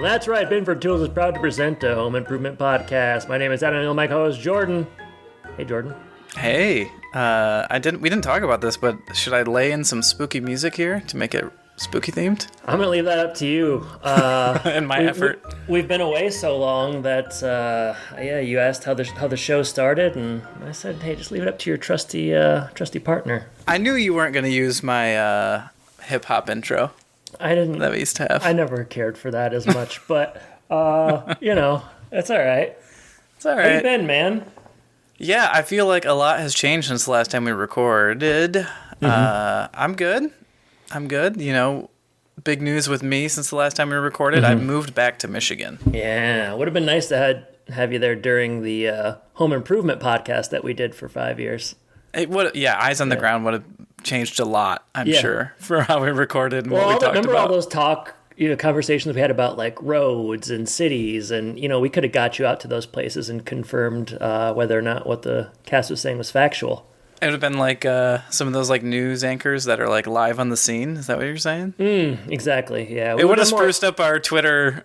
That's right. Binford Tools is proud to present a home improvement podcast. My name is Adam, my co-host Jordan. Hey, Jordan. Hey, we didn't talk about this, but should I lay in some spooky music here to make it spooky themed? I'm gonna leave that up to you. In my effort. We've been away so long that you asked how the show started, and I said, hey, just leave it up to your trusty partner. I knew you weren't gonna use my hip hop intro. I didn't. That we used to have. I never cared for that as much, but it's all right. It's all How you right. been, man? Yeah, I feel like a lot has changed since the last time we recorded. I'm good. You know, big news with me since the last time we recorded. I moved back to Michigan. Yeah, would have been nice to have you there during the home improvement podcast that we did for 5 years. Eyes on the ground would have changed a lot, I'm sure, for how we recorded and Well, what we talked remember about. all those conversations we had about like roads and cities, and we could have got you out to those places and confirmed whether or not what the cast was saying was factual. It would have been like some of those like news anchors that are like live on the scene. Is that what you're saying? Exactly. Yeah. It would have spruced up our Twitter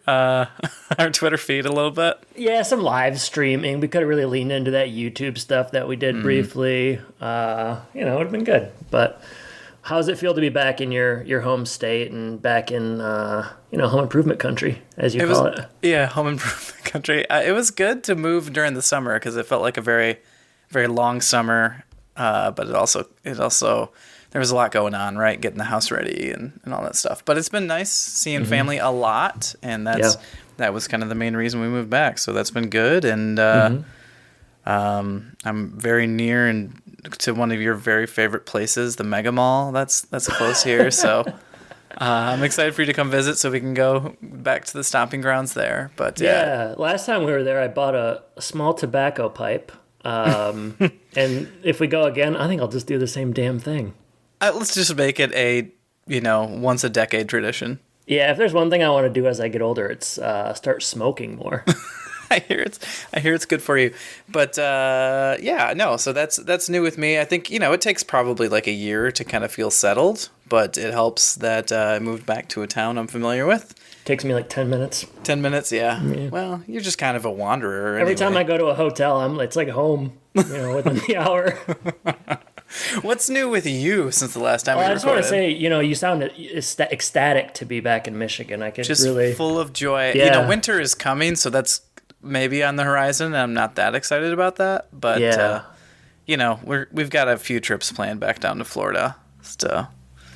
feed a little bit. Yeah, some live streaming. We could have really leaned into that YouTube stuff that we did briefly. It would have been good. But how does it feel to be back in your home state and back in home improvement country, as you call it? Yeah, home improvement country. It was good to move during the summer because it felt like a very, very long summer. But it also there was a lot going on, right? Getting the house ready and all that stuff. But it's been nice seeing family a lot, and that was kind of the main reason we moved back. So that's been good, and I'm very near to one of your very favorite places, the Mega Mall. That's close here, so I'm excited for you to come visit so we can go back to the stomping grounds there. But yeah, last time we were there, I bought a small tobacco pipe. And if we go again, I think I'll just do the same damn thing. Let's just make it a once a decade tradition. Yeah, if there's one thing I want to do as I get older, it's start smoking more. I hear it's good for you, but so that's new with me. I think it takes probably like a year to kind of feel settled, but it helps that I moved back to a town I'm familiar with. Takes me like 10 minutes. 10 minutes, yeah. Well, you're just kind of a wanderer. Every time I go to a hotel, it's like home, within the hour. What's new with you since the last time we recorded? I just want to say, you sound ecstatic to be back in Michigan. I could just really full of joy. Yeah. Winter is coming, so that's maybe on the horizon. And I'm not that excited about that, but we've got a few trips planned back down to Florida. So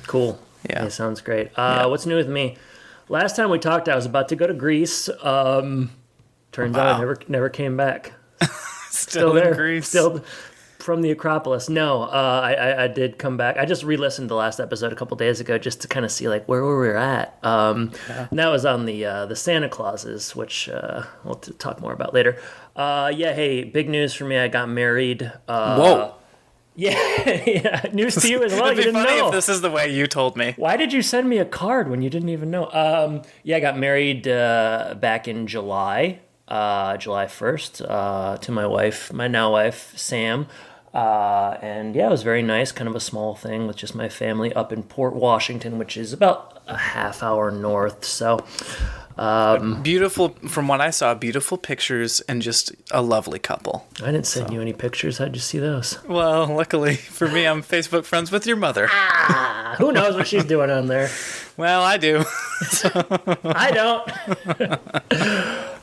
cool. Yeah, sounds great. What's new with me? Last time we talked, I was about to go to Greece. Turns out I never came back. Still there. in Greece. Still from the Acropolis. No, I did come back. I just re-listened to the last episode a couple days ago just to kind of see like where we were at. And that was on the Santa Clauses, which we'll talk more about later. Hey, big news for me. I got married. Whoa. Yeah, news to you as well. It'd be You didn't funny know. if this is the way you told me. Why did you send me a card when you didn't even know? I got married back in July 1st, to my now wife, Sam. And it was very nice, kind of a small thing with just my family up in Port Washington, which is about a half hour north. So, Beautiful, from what I saw, beautiful pictures and just a lovely couple. I didn't send you any pictures. How'd you see those? Well, luckily for me, I'm Facebook friends with your mother. Who knows what she's doing on there? Well, I do. I don't.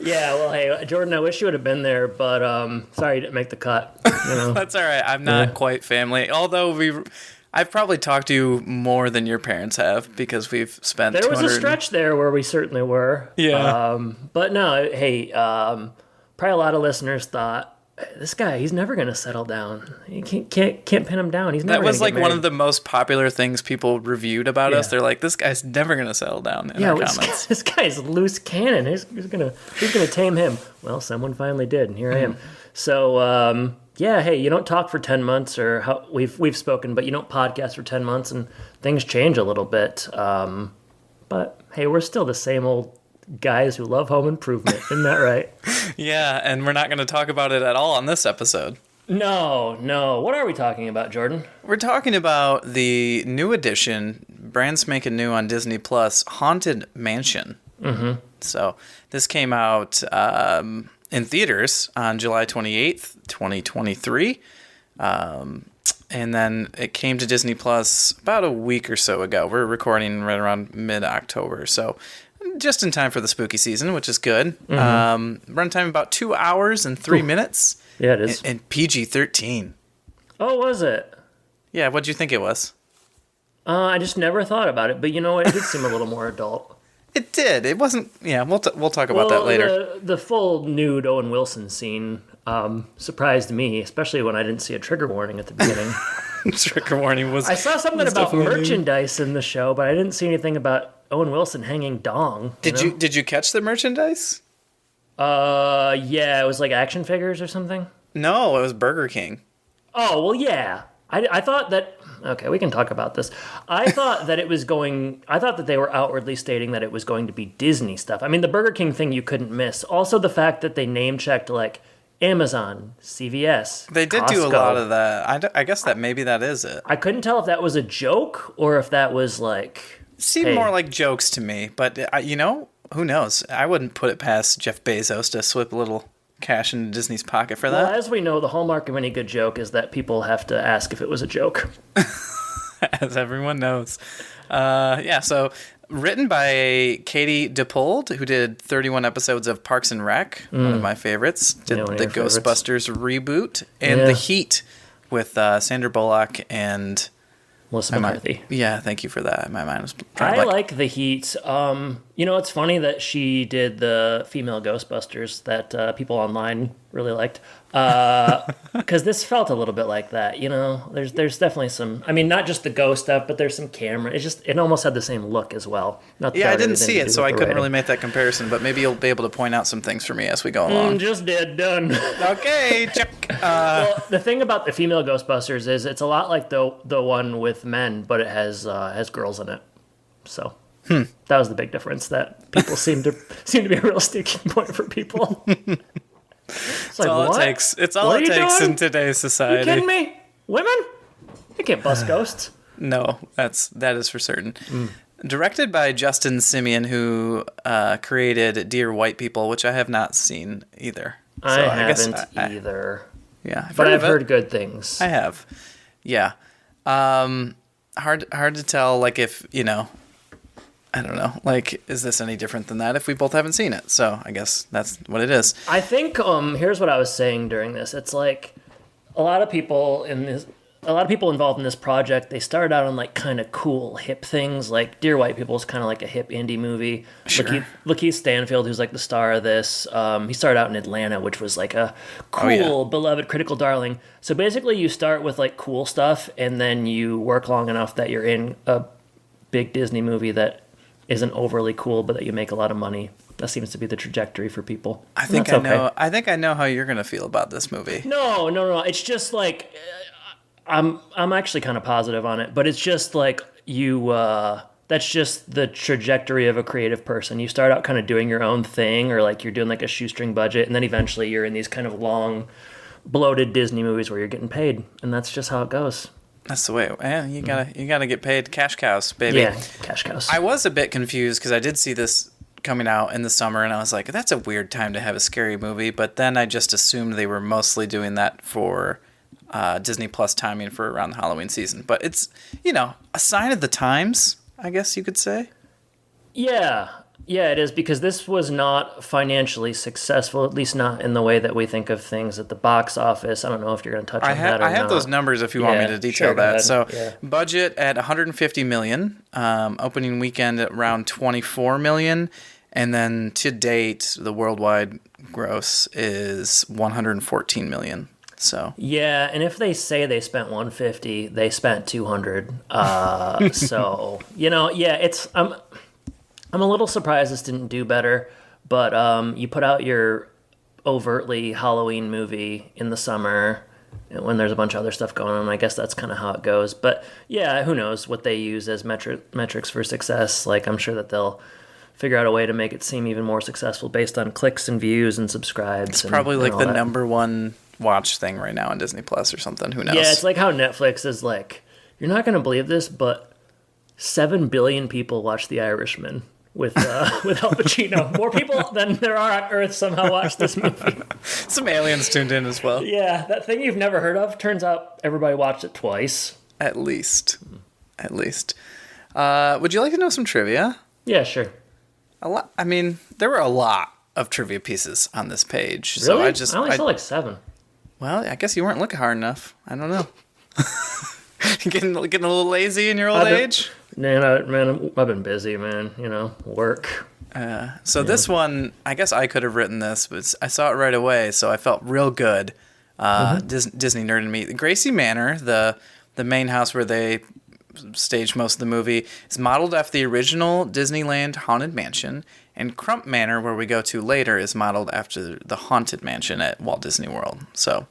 Yeah, well, hey, Jordan, I wish you would have been there, but sorry you didn't make the cut. That's all right. I'm not quite family. Although I've probably talked to you more than your parents have because we've spent. There was a stretch there where we certainly were. Yeah. But no, hey, probably a lot of listeners thought, this guy, he's never going to settle down. You can't pin him down. He's never. That was gonna like get one married. of the most popular things people reviewed about us. Yeah. They're like, this guy's never going to settle down in our comments. This guy's a loose cannon. Who's gonna tame him? Well, someone finally did, and here I am. So, hey, you don't talk for 10 months, or how we've spoken, but you don't podcast for 10 months, and things change a little bit. But hey, we're still the same old guys who love home improvement. Isn't that right? Yeah, and we're not going to talk about it at all on this episode. No. What are we talking about, Jordan? We're talking about the new edition, brand spanking new on Disney Plus, Haunted Mansion. So this came out in theaters on July 28th, 2023. And then it came to Disney Plus about a week or so ago. We're recording right around mid-October, so just in time for the spooky season, which is good. Runtime about 2 hours and 3 minutes. Yeah, it is. And PG-13. Oh, was it? Yeah, what'd you think it was? I just never thought about it, but you know what? It did seem a little more adult. It did. It wasn't. Yeah, we'll talk about that later. The full nude Owen Wilson scene surprised me, especially when I didn't see a trigger warning at the beginning. Trigger warning was. I saw something about definitely merchandise in the show, but I didn't see anything about Owen Wilson hanging dong. Did you catch the merchandise? Yeah, it was like action figures or something. No, it was Burger King. Oh well, yeah. I thought that. Okay, we can talk about this. I thought that they were outwardly stating that it was going to be Disney stuff. I mean, the Burger King thing you couldn't miss. Also, the fact that they name checked like Amazon, CVS. They did Costco. do a lot of that. I guess that maybe that is it. I couldn't tell if that was a joke or if that was like. It seemed hey. more like jokes to me, but who knows? I wouldn't put it past Jeff Bezos to slip a little cash into Disney's pocket for that. Well, as we know, the hallmark of any good joke is that people have to ask if it was a joke. As everyone knows. So written by Katie Dippold, who did 31 episodes of Parks and Rec, one of my favorites. Did one of the your favorites. Ghostbusters reboot and The Heat with Sandra Bullock and Melissa McCarthy. Thank you for that. My mind was trying I like The Heat. It's funny that she did the female Ghostbusters that people online really liked. Because this felt a little bit like that, There's definitely some. I mean, not just the ghost stuff, but there's some camera. It almost had the same look as well. Not that I had didn't anything see to it, do so with I the couldn't writing. really make that comparison. But maybe you'll be able to point out some things for me as we go along. Just did done. Okay, check. Well, the thing about the female Ghostbusters is it's a lot like the one with men, but it has girls in it. So that was the big difference. That people seem to be a real sticking point for people. It's like, all what? it takes. It's all What it are you takes doing? in today's You society. kidding me? Women? You can't bust ghosts. No, that is for certain. Directed by Justin Simeon, who created Dear White People, which I have not seen either. I guess haven't either. Yeah, But I've of it. heard good things. I have. Yeah. Hard to tell. Like if I don't know. Like, is this any different than that if we both haven't seen it? So I guess that's what it is. I think here's what I was saying during this. It's like a lot of people involved in this project, they started out on like kind of cool hip things. Like Dear White People is kind of like a hip indie movie. Sure. Lakeith Stanfield, who's like the star of this, he started out in Atlanta, which was like a cool, beloved critical darling. So basically you start with like cool stuff and then you work long enough that you're in a big Disney movie that isn't overly cool, but that you make a lot of money. That seems to be the trajectory for people. I think I think I know how you're gonna feel about this movie. No. It's just like I'm actually kind of positive on it, but it's just like you. That's just the trajectory of a creative person. You start out kind of doing your own thing, or like you're doing like a shoestring budget, and then eventually you're in these kind of long, bloated Disney movies where you're getting paid, and that's just how it goes. That's the way. Man, you gotta get paid. Cash cows, baby. Yeah, cash cows. I was a bit confused because I did see this coming out in the summer, and I was like, that's a weird time to have a scary movie. But then I just assumed they were mostly doing that for Disney Plus timing for around the Halloween season. But it's, a sign of the times, I guess you could say. Yeah, it is, because this was not financially successful, at least not in the way that we think of things at the box office. I don't know if you're going to touch on that or not. I have those numbers if you want me to detail sure, that. So yeah. budget at $150 million, opening weekend at around $24 million, and then to date, the worldwide gross is $114 million. So yeah, and if they say they spent 150, they spent 200. So it's I'm a little surprised this didn't do better, but you put out your overtly Halloween movie in the summer when there's a bunch of other stuff going on. I guess that's kind of how it goes. But yeah, who knows what they use as metrics for success. Like, I'm sure that they'll figure out a way to make it seem even more successful based on clicks and views and subscribes. It's probably like the number one watch thing right now on Disney Plus or something. Who knows? Yeah, it's like how Netflix is like, you're not going to believe this, but 7 billion people watch The Irishman. with with Al Pacino. More people than there are on Earth somehow watch this movie. Some aliens tuned in as well. Yeah, that thing you've never heard of. Turns out everybody watched it twice. At least. At least. Would you like to know some trivia? Yeah, sure. A lot. I mean, there were a lot of trivia pieces on this page. Really? So I only saw like 7. Well, I guess you weren't looking hard enough. I don't know. getting a little lazy in your old age? Man, I've been busy, man. You know, work. So this one, I guess I could have written this, but I saw it right away, so I felt real good. Disney Nerd and Me. Gracie Manor, the main house where they staged most of the movie, is modeled after the original Disneyland Haunted Mansion, and Crump Manor, where we go to later, is modeled after the Haunted Mansion at Walt Disney World. So,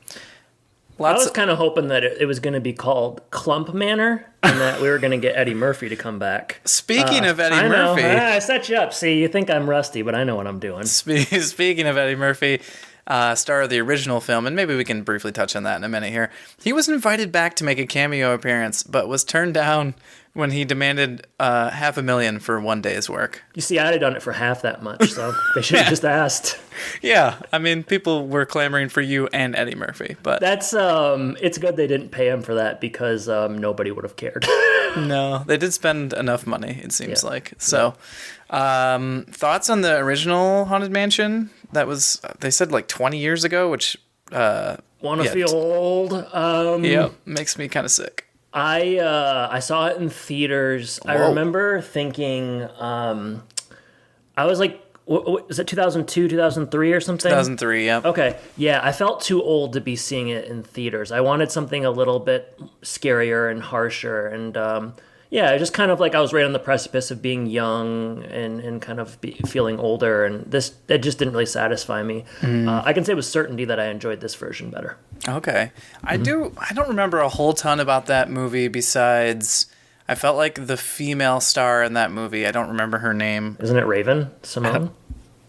I was kind of hoping that it was going to be called Clump Manor, and that we were going to get Eddie Murphy to come back. Speaking of Eddie Murphy, I set you up. See, you think I'm rusty, but I know what I'm doing. Speaking of Eddie Murphy, star of the original film, and maybe we can briefly touch on that in a minute here. He was invited back to make a cameo appearance, but was turned down when he demanded $500,000 for one day's work. You see, I'd have done it for half that much, so they should have just asked. Yeah, I mean, people were clamoring for you and Eddie Murphy, but that's it's good they didn't pay him for that because nobody would have cared. No, they did spend enough money, it seems like. So, thoughts on the original Haunted Mansion? That was, they said, like 20 years ago, which Want to feel old? Yeah, makes me kind of sick. I saw it in theaters. Whoa. I remember thinking, I was like, was it 2002, 2003 or something? 2003, yeah. Okay, yeah, I felt too old to be seeing it in theaters. I wanted something a little bit scarier and harsher, and yeah, just kind of like I was right on the precipice of being young and kind of feeling older, and it just didn't really satisfy me. I can say with certainty that I enjoyed this version better. Okay. I don't remember a whole ton about that movie besides I felt like the female star in that movie, I don't remember her name. Isn't it Raven Simone?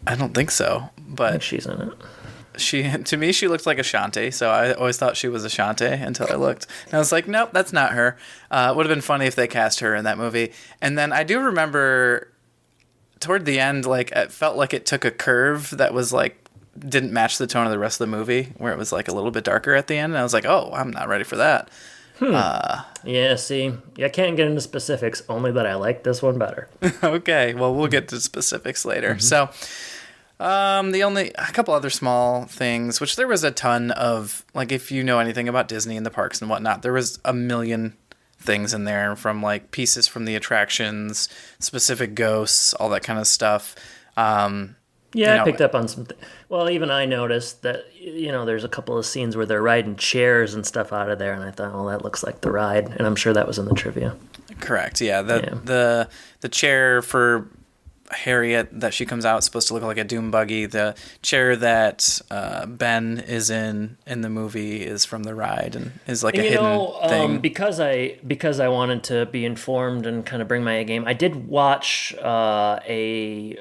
I don't think so, but I think she's in it. To me, she looked like Ashanti, so I always thought she was Ashanti until I looked. And I was like, nope, that's not her. It would have been funny if they cast her in that movie. And then I do remember toward the end, like, it felt like it took a curve that was like, didn't match the tone of the rest of the movie, where it was like a little bit darker at the end. And I was like, oh, I'm not ready for that. Yeah, see, I can't get into specifics, only that I like this one better. Okay, well, we'll get to specifics later. So, a couple other small things, which there was a ton of, like, if you know anything about Disney and the parks and whatnot, there was a million things in there, from like pieces from the attractions, specific ghosts, all that kind of stuff. Yeah, I picked up on some. Well, even I noticed that there's a couple of scenes where they're riding chairs and stuff out of there, and I thought, well, that looks like the ride, and I'm sure that was in the trivia. Correct. Yeah. The chair for Harriet that she comes out is supposed to look like a doom buggy. The chair that Ben is in the movie is from the ride and is like a hidden thing. Because I wanted to be informed and kind of bring my A game, I did watch a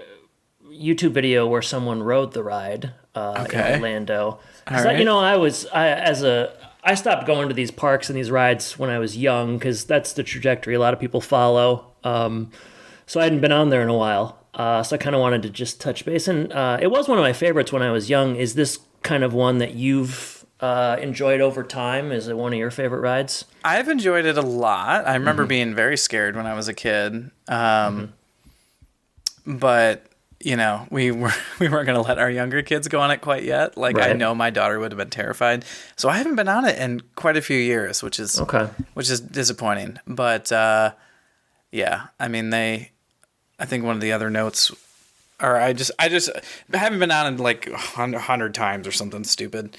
YouTube video where someone rode the ride in Orlando. Because I stopped going to these parks and these rides when I was young because that's the trajectory a lot of people follow. So I hadn't been on there in a while. So I kind of wanted to just touch base. And it was one of my favorites when I was young. Is this kind of one that you've enjoyed over time? Is it one of your favorite rides? I've enjoyed it a lot. I remember being very scared when I was a kid. But we weren't going to let our younger kids go on it quite yet. Like, right. I know my daughter would have been terrified. So I haven't been on it in quite a few years, which is disappointing. But yeah, I mean, I think one of the other notes, or I just haven't been on it like 100 times or something stupid.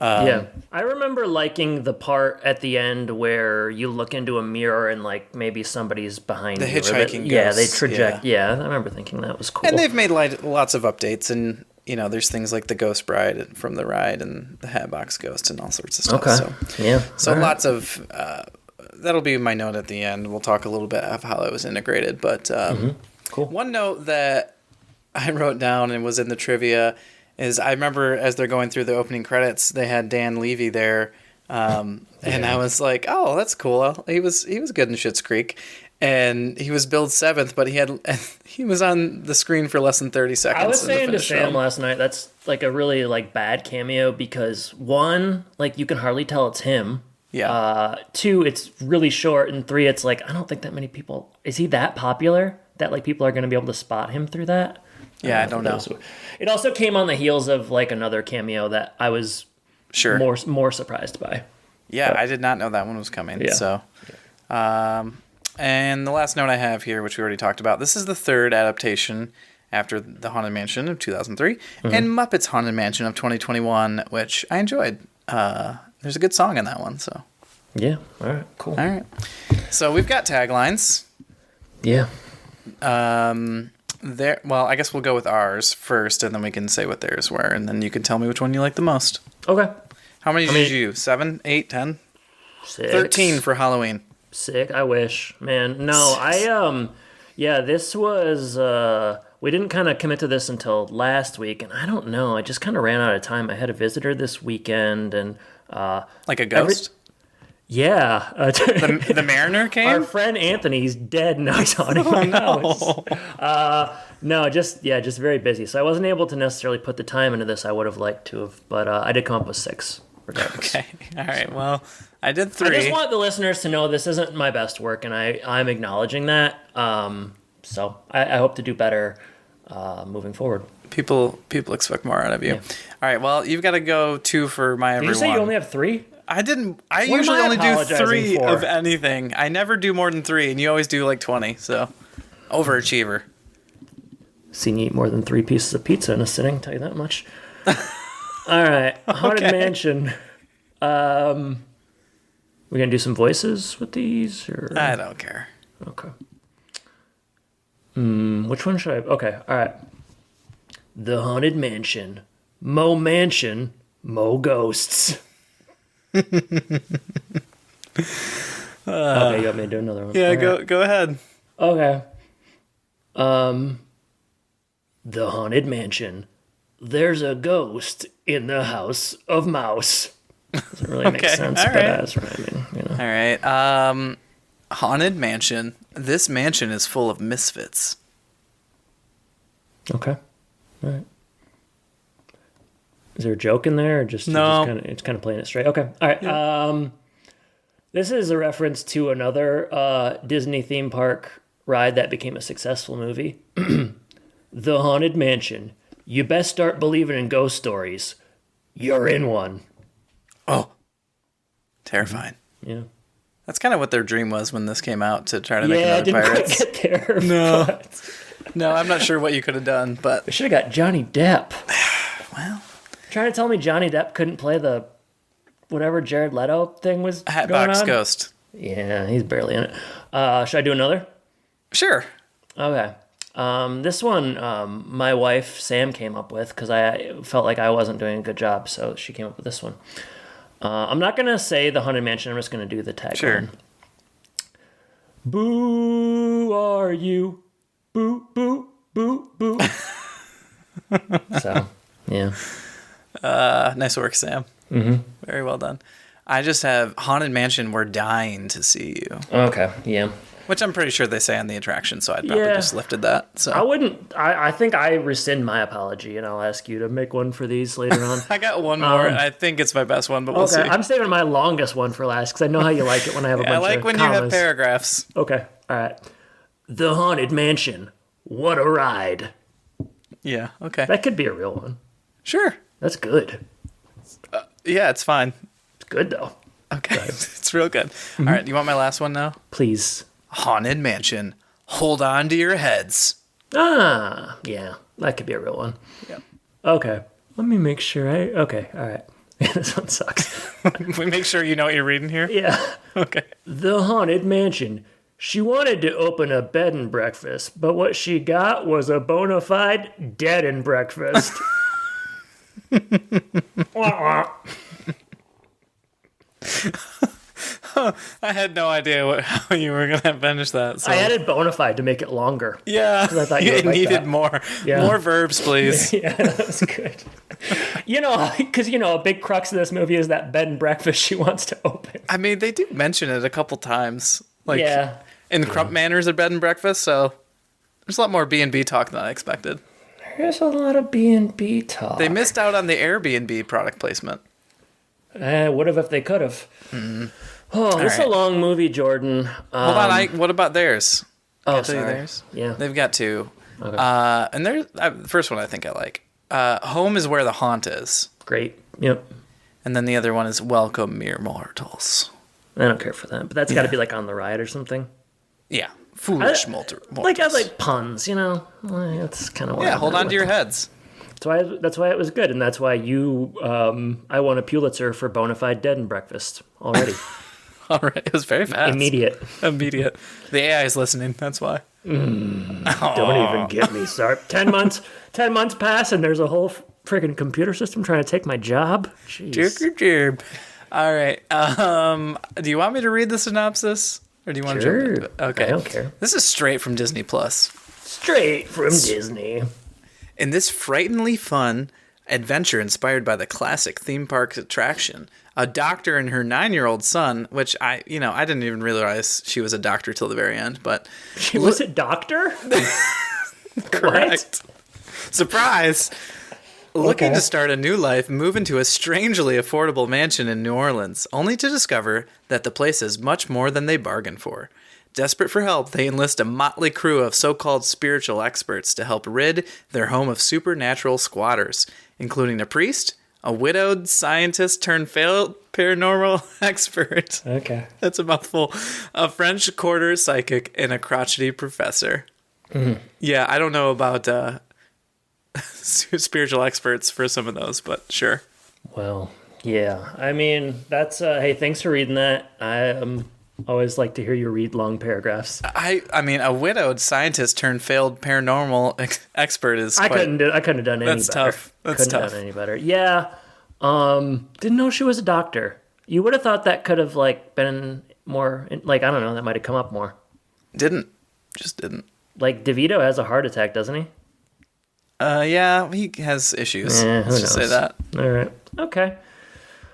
Yeah, I remember liking the part at the end where you look into a mirror and like maybe somebody's behind you. The hitchhiking ghosts. Yeah, they traject. Yeah, I remember thinking that was cool. And they've made lots of updates, and there's things like the Ghost Bride from the ride and the Hatbox Ghost and all sorts of stuff. Okay. So lots of that'll be my note at the end. We'll talk a little bit of how it was integrated, but cool. One note that I wrote down and was in the trivia is I remember as they're going through the opening credits, they had Dan Levy there, and I was like, "Oh, that's cool." He was good in Schitt's Creek, and he was billed 7th, but he was on the screen for less than 30 seconds. I was in the saying to finished Sam film. last night, that's like a really like bad cameo because one, like you can hardly tell it's him. Yeah. 2, it's really short, and 3, it's like I don't think that many people. Is he that popular that like people are going to be able to spot him through that? Yeah, I don't know. It also came on the heels of like another cameo that I was Sure. more surprised by. Yeah, I did not know that one was coming. Yeah. So, and the last note I have here, which we already talked about, this is the third adaptation after The Haunted Mansion of 2003 and Muppets Haunted Mansion of 2021, which I enjoyed. There's a good song in that one. So, Yeah. All right. Cool. all right. So we've got taglines. Yeah. Well, I guess we'll go with ours first, and then we can say what theirs were, and then you can tell me which one you like the most. Okay. How many did you use? 7, 8, 10? 6. 13 for Halloween. Sick. I wish, man. No, yeah, this was, we didn't kind of commit to this until last week, and I don't know. I just kind of ran out of time. I had a visitor this weekend, and, Like a ghost? yeah. The Mariner Our came? friend Anthony's dead. Now he's haunting my house. No, just very busy. So I wasn't able to necessarily put the time into this I would have liked to have, but I did come up with 6. Regardless. Okay. All right. Well, I did I 3. just want the listeners to know this isn't my best work, and I'm acknowledging that. So I hope to do better moving forward. People expect more out of you. Yeah. All right. Well, you've got to go 2 for my Did everyone. you say you only have 3? I didn't. I What am usually I only do apologizing 3 for? of anything. I never do more than 3, and you always do like 20. So, overachiever. Seen you eat more than 3 pieces of pizza in a sitting, tell you that much. All right, Haunted Okay. Mansion. We gonna do some voices with these, or I don't care. okay? Which one should I? Okay, all right. The Haunted Mansion, Mo Mansion, Mo Ghosts. Okay, you want me to do another one? Yeah. All right. Go ahead. Okay. The Haunted Mansion. There's a ghost in the house of Mouse. Doesn't really make Okay, sense, all but right. as rhyming, you know. All right. Haunted Mansion. This mansion is full of misfits. Okay. All right. Is there a joke in there, or just No. it's kind of playing it straight? Okay. All right. This is a reference to another Disney theme park ride that became a successful movie. The Haunted Mansion. You best start believing in ghost stories. You're in one. Oh, terrifying. Yeah. That's kind of what their dream was when this came out, to try to make Yeah, I another didn't Pirates. quite get there. No. but No, I'm not sure what you could have done, but we should have got Johnny Depp. well, Trying to tell me Johnny Depp couldn't play the whatever Jared Leto thing was going Hatbox on? Ghost. Yeah, he's barely in it. Should I do another? Sure. Okay. This one, my wife Sam came up with because I felt like I wasn't doing a good job, so she came up with this one. I'm not gonna say the Haunted Mansion. I'm just gonna do the tagline. Sure. Boo, are you? Boo, boo, boo, boo. So, yeah. Nice work, Sam. Mm-hmm. Very well done. I just have Haunted Mansion. We're dying to see you, Okay. Yeah. which I'm pretty sure they say on the attraction. So I'd probably Yeah. just lifted that. So I wouldn't. I think I rescind my apology, and I'll ask you to make one for these later on. I got one more. I think it's my best one, but we'll see. Okay, I'm saving my longest one for last because I know how you like it when I have a I bunch like of when you have commas. paragraphs. Okay, all right. The Haunted Mansion. What a ride. Yeah. Okay. That could be a real one. Sure. That's good. Yeah, it's fine. It's good though. Okay. It's real good. All right. You want my last one now? Please. Haunted Mansion. Hold on to your heads. Ah, yeah, that could be a real one. Yep. Okay, let me make sure. Okay, all right. This one sucks. We make sure you know what you're reading here. Yeah. Okay. The Haunted Mansion. She wanted to open a bed and breakfast, but what she got was a bona fide dead and breakfast. Wah, wah. I had no idea how you were gonna finish that. So. I added bona fide to make it longer. Yeah, I thought you would it like needed that. more. Yeah. More verbs, please. Yeah, that was good. Because a big crux of this movie is that bed and breakfast she wants to open. I mean, they do mention it a couple times. Like, Yeah. in Crump Manor's a bed and breakfast, so there's a lot more B&B talk than I expected. There's a lot of B&B talk. They missed out on the Airbnb product placement. Would have if they could have. Oh, this is a long movie, Jordan. Hold on, what about theirs? Oh, Can I tell you sorry. theirs? Yeah. They've got two. Okay. And the first one I think I like. Home is where the haunt is. Great. Yep. And then the other one is Welcome, Mere Mortals. I don't care for that, but that's got to be like on the ride or something. Yeah. Foolish mortals. Like I like puns, you know. That's kind of Yeah, hold on to your heads. That's why it was good, and that's why I won a Pulitzer for Bonafide Dead and Breakfast already. All right, it was very fast. Immediate. The AI is listening. That's why. Don't even get me started. 10 months pass, and there's a whole freaking computer system trying to take my job. Jeez. All right. Do you want me to read the synopsis, or do you want to jump into it? Okay. I don't care. This is straight from Disney Plus. Straight from Disney. In this frighteningly fun adventure inspired by the classic theme park attraction, a doctor and her 9-year-old son, which I didn't even realize she was a doctor till the very end, but She was a doctor? correct. Surprise. Looking Okay. to start a new life, move into a strangely affordable mansion in New Orleans, only to discover that the place is much more than they bargained for. Desperate for help, they enlist a motley crew of so-called spiritual experts to help rid their home of supernatural squatters, including a priest, a widowed scientist turned failed paranormal expert. Okay. That's a mouthful. A French quarter psychic and a crotchety professor. Mm-hmm. Yeah, I don't know about spiritual experts for some of those, but sure. Well, yeah. I mean, that's hey, thanks for reading that. I always like to hear you read long paragraphs. I mean, a widowed scientist turned failed paranormal expert is. I couldn't have done any That's better. tough. That's couldn't tough. have done any better. Yeah. Didn't know she was a doctor. You would have thought that could have like been more like I don't know, that might have come up more. Just didn't. Like DeVito has a heart attack, doesn't he? Yeah, he has issues. Who Let's just say knows? that. All right. Okay.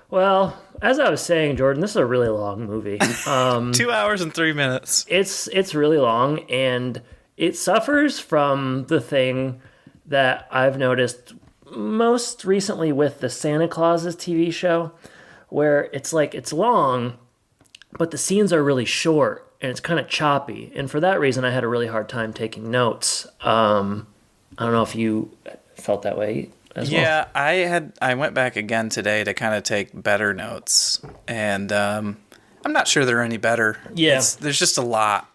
Well, as I was saying, Jordan, this is a really long movie. 2 hours and 3 minutes. It's really long, and it suffers from the thing that I've noticed most recently with the Santa Clauses TV show, where it's like it's long, but the scenes are really short and it's kind of choppy. And for that reason, I had a really hard time taking notes. I don't know if you felt that way as well. Yeah, I went back again today to kind of take better notes, and I'm not sure they're any better. Yeah. There's just a lot.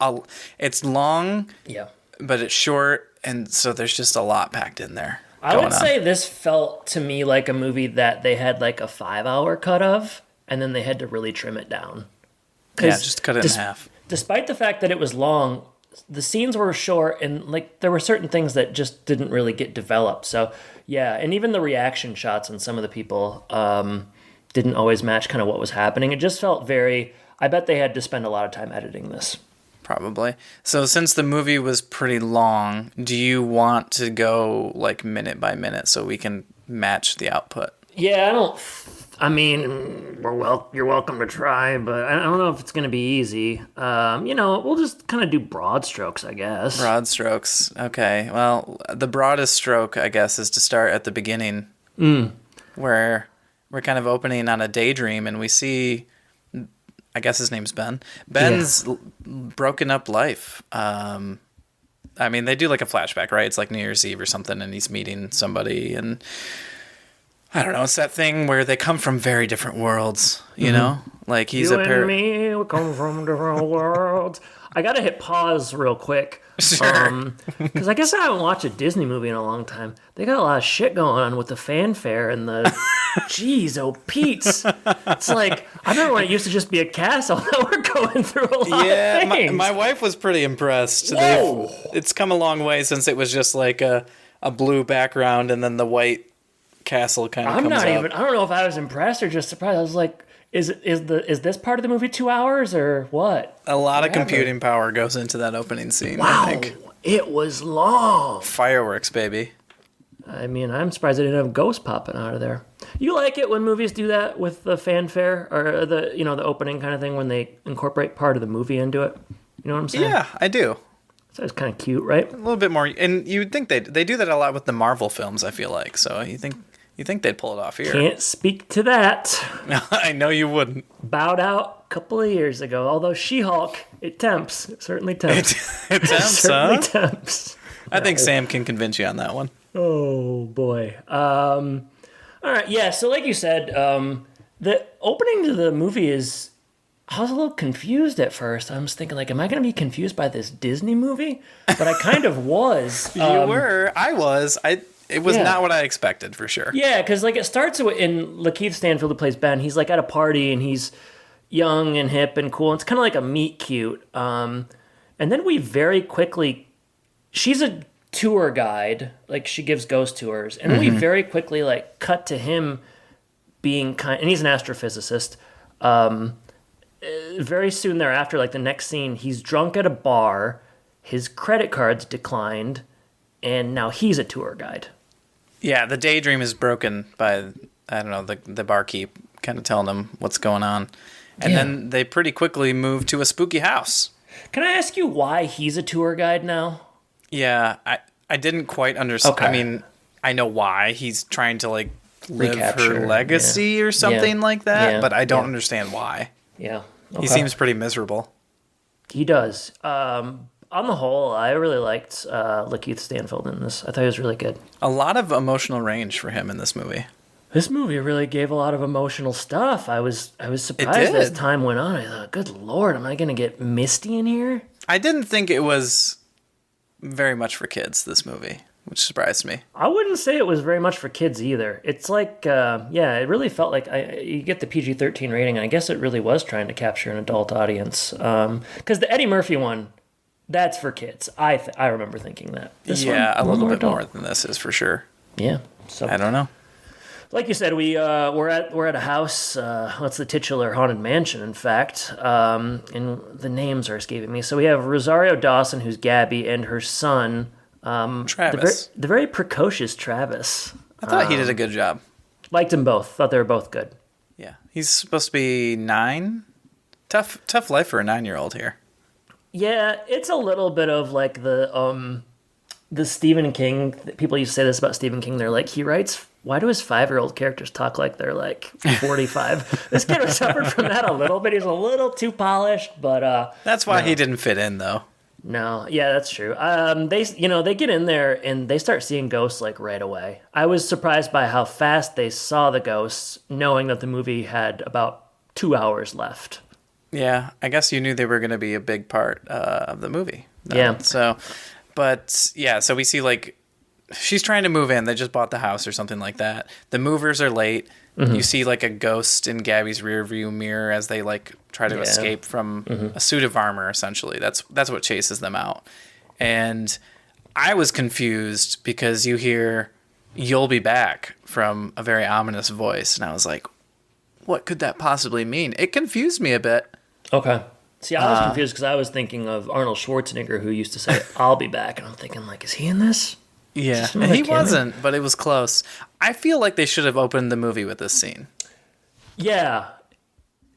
It's long, Yeah. but it's short, and so there's just a lot packed in there. I would say this felt to me like a movie that they had like a 5-hour cut of, and then they had to really trim it down. Yeah, just cut it in half. Despite the fact that it was long, the scenes were short, and like there were certain things that just didn't really get developed. So yeah, and even the reaction shots on some of the people didn't always match kind of what was happening. It just felt very. I bet they had to spend a lot of time editing this. Probably. So since the movie was pretty long, do you want to go like minute by minute so we can match the output? Yeah, I mean, you're welcome to try, but I don't know if it's going to be easy. We'll just kind of do broad strokes, I guess. Broad strokes. Okay. Well, the broadest stroke, I guess, is to start at the beginning, where we're kind of opening on a daydream, and we see, I guess his name's Ben. Ben's broken up life. I mean, they do like a flashback, right? It's like New Year's Eve or something, and he's meeting somebody, and I don't know. It's that thing where they come from very different worlds, you know? Like he's you and me, we come from different worlds. I gotta hit pause real quick. Sure. Because I guess I haven't watched a Disney movie in a long time. They got a lot of shit going on with the fanfare and the... Jeez, oh, Pete's. It's like, I remember when it used to just be a castle. Now we're going through a lot of things. My wife was pretty impressed. Whoa. It's come a long way since it was just like a blue background and then the white castle kind of comes up. I don't know if I was impressed or just surprised. I was like, is this part of the movie 2 hours or what? A lot of computing power goes into that opening scene, Wow, I think. it was long. Fireworks, baby. I mean, I'm surprised they didn't have ghosts popping out of there. You like it when movies do that with the fanfare or the opening kind of thing when they incorporate part of the movie into it? You know what I'm saying? Yeah, I do. So it's kind of cute, right? A little bit more, and you would think they do that a lot with the Marvel films. I feel like so you think they'd pull it off here. Can't speak to that. I know you wouldn't. Bowed out a couple of years ago. Although She-Hulk, it tempts. It certainly tempts. It tempts, certainly huh? tempts. I think Sam can convince you on that one. Oh boy. All right. Yeah. So like you said, the opening to the movie is. I was a little confused at first. I was thinking, like, am I going to be confused by this Disney movie? But I kind of was. You were. I was. It was not what I expected, for sure. Yeah, because, like, it starts in Lakeith Stanfield, who plays Ben. He's, like, at a party, and he's young and hip and cool. It's kind of like a meet cute. And then we very quickly... She's a tour guide. Like, she gives ghost tours. And then we very quickly, like, cut to him being kind... And he's an astrophysicist. Very soon thereafter, like the next scene, he's drunk at a bar, his credit card's declined, and now he's a tour guide. Yeah, the daydream is broken by, I don't know, the barkeep kind of telling him what's going on. And then they pretty quickly move to a spooky house. Can I ask you why he's a tour guide now? Yeah, I didn't quite understand. Okay. I mean, I know why. He's trying to, like, live Recapture, her legacy or something like that, but I don't understand why. Yeah. Okay. He seems pretty miserable. He does. On the whole, I really liked Lakeith Stanfield in this. I thought he was really good. A lot of emotional range for him in this movie. This movie really gave a lot of emotional stuff. I was surprised as did. time went on. I thought, good Lord, am I going to get misty in here? I didn't think it was very much for kids, this movie, which surprised me. I wouldn't say it was very much for kids either. It's like, it really felt like you get the PG-13 rating, and I guess it really was trying to capture an adult audience. Because the Eddie Murphy one, that's for kids. I remember thinking that. This one, A little bit adult. more than this is for sure. Yeah. So I don't know. like you said, we're at a house. What's the titular haunted mansion? In fact, and the names are escaping me. So we have Rosario Dawson, who's Gabby, and her son. Travis. The very precocious Travis. I thought he did a good job. Liked them both. Thought they were both good. Yeah. He's supposed to be 9. Tough life for a 9-year-old here. Yeah, it's a little bit of like the Stephen King. People used to say this about Stephen King. They're like, he writes. Why do his 5-year-old characters talk like they're like 45? This kid suffered from that a little bit. He's a little too polished, but That's why he didn't fit in, though. no, yeah, that's true. They get in there and they start seeing ghosts like right away. I was surprised by how fast they saw the ghosts, knowing that the movie had about 2 hours left. Yeah, I guess you knew they were going to be a big part of the movie. Yeah. So we see like she's trying to move in. They just bought the house or something like that. The movers are late. You see like a ghost in Gabby's rearview mirror as they like try to escape from a suit of armor. Essentially, that's what chases them out. And I was confused because you hear "You'll be back" from a very ominous voice, and I was like, "What could that possibly mean?" It confused me a bit. Okay. See, I was confused because I was thinking of Arnold Schwarzenegger, who used to say, "I'll be back," and I'm thinking, like, is he in this? Yeah, another he cameo? wasn't, but it was close. I feel like they should have opened the movie with this scene. Yeah.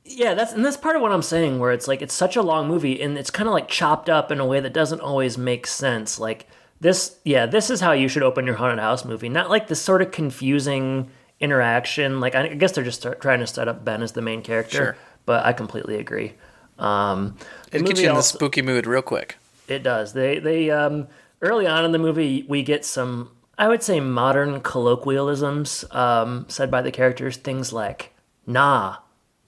Yeah, that's part of what I'm saying, where it's like it's such a long movie and it's kind of like chopped up in a way that doesn't always make sense. Like this is how you should open your haunted house movie, not like this sort of confusing interaction. Like I guess they're just trying to set up Ben as the main character, Sure. but I completely agree. It gets you in the spooky mood real quick. It does. They early on in the movie we get some, I would say, modern colloquialisms said by the characters. Things like "nah."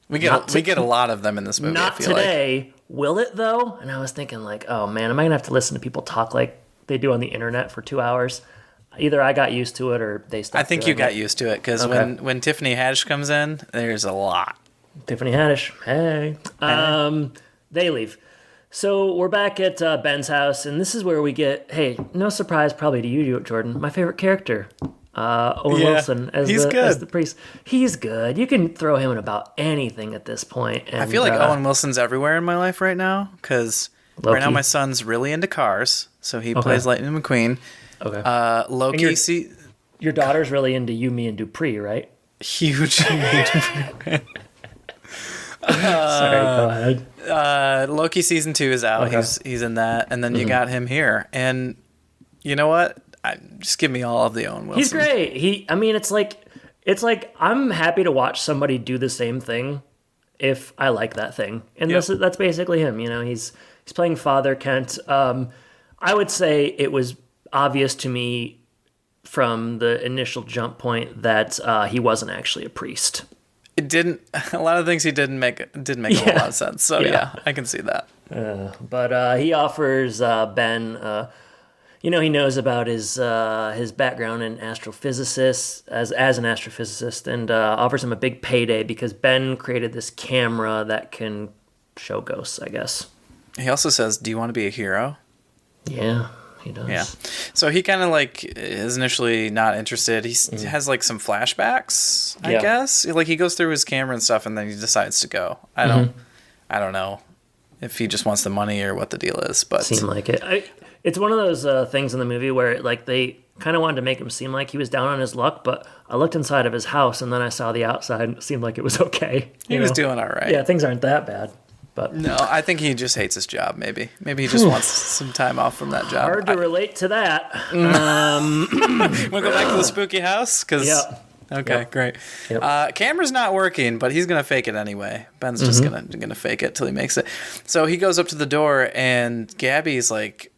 We get a lot of them in this movie. I Not feel today, will it though? And I was thinking like, oh man, am I gonna have to listen to people talk like they do on the internet for 2 hours? Either I got used to it or they stopped. I think you got used to it because when Tiffany Haddish comes in, there's a lot. Tiffany Haddish, hey. They leave. So we're back at Ben's house, and this is where we get, hey, no surprise probably to you, Jordan, my favorite character, Owen Wilson as the priest. He's good. You can throw him in about anything at this point. And, I feel like Owen Wilson's everywhere in my life right now because right now my son's really into cars, so he plays Lightning McQueen. Okay. Loki, your daughter's really into You, Me, and Dupree, right? huge. Sorry, go ahead. Loki season 2 is out. Okay. He's in that, and then you got him here. And you know what? Just give me all of the Owen Wilson. He's great. I mean, it's like I'm happy to watch somebody do the same thing if I like that thing, and that's basically him. You know, he's playing Father Kent. I would say it was obvious to me from the initial jump point that he wasn't actually a priest. It didn't. A lot of things he didn't make a whole lot of sense. So yeah, I can see that. But he offers Ben. He knows about his background in astrophysicist as an astrophysicist, and offers him a big payday because Ben created this camera that can show ghosts, I guess. He also says, "Do you want to be a hero?" Yeah, he does. Yeah. So he kind of like is initially not interested. He has like some flashbacks, I guess. Like he goes through his camera and stuff, and then he decides to go. I don't know if he just wants the money or what the deal is, but seemed like it. It's one of those things in the movie where like they kind of wanted to make him seem like he was down on his luck, but I looked inside of his house and then I saw the outside and it seemed like it was okay. He was doing all right. Yeah, things aren't that bad. But no, I think he just hates his job. Maybe he just wants some time off from that job. Hard to relate to that. Want to go back to the spooky house? Okay, great. Yep. Camera's not working, but he's gonna fake it anyway. Ben's just gonna fake it till he makes it. So he goes up to the door, and Gabby's like,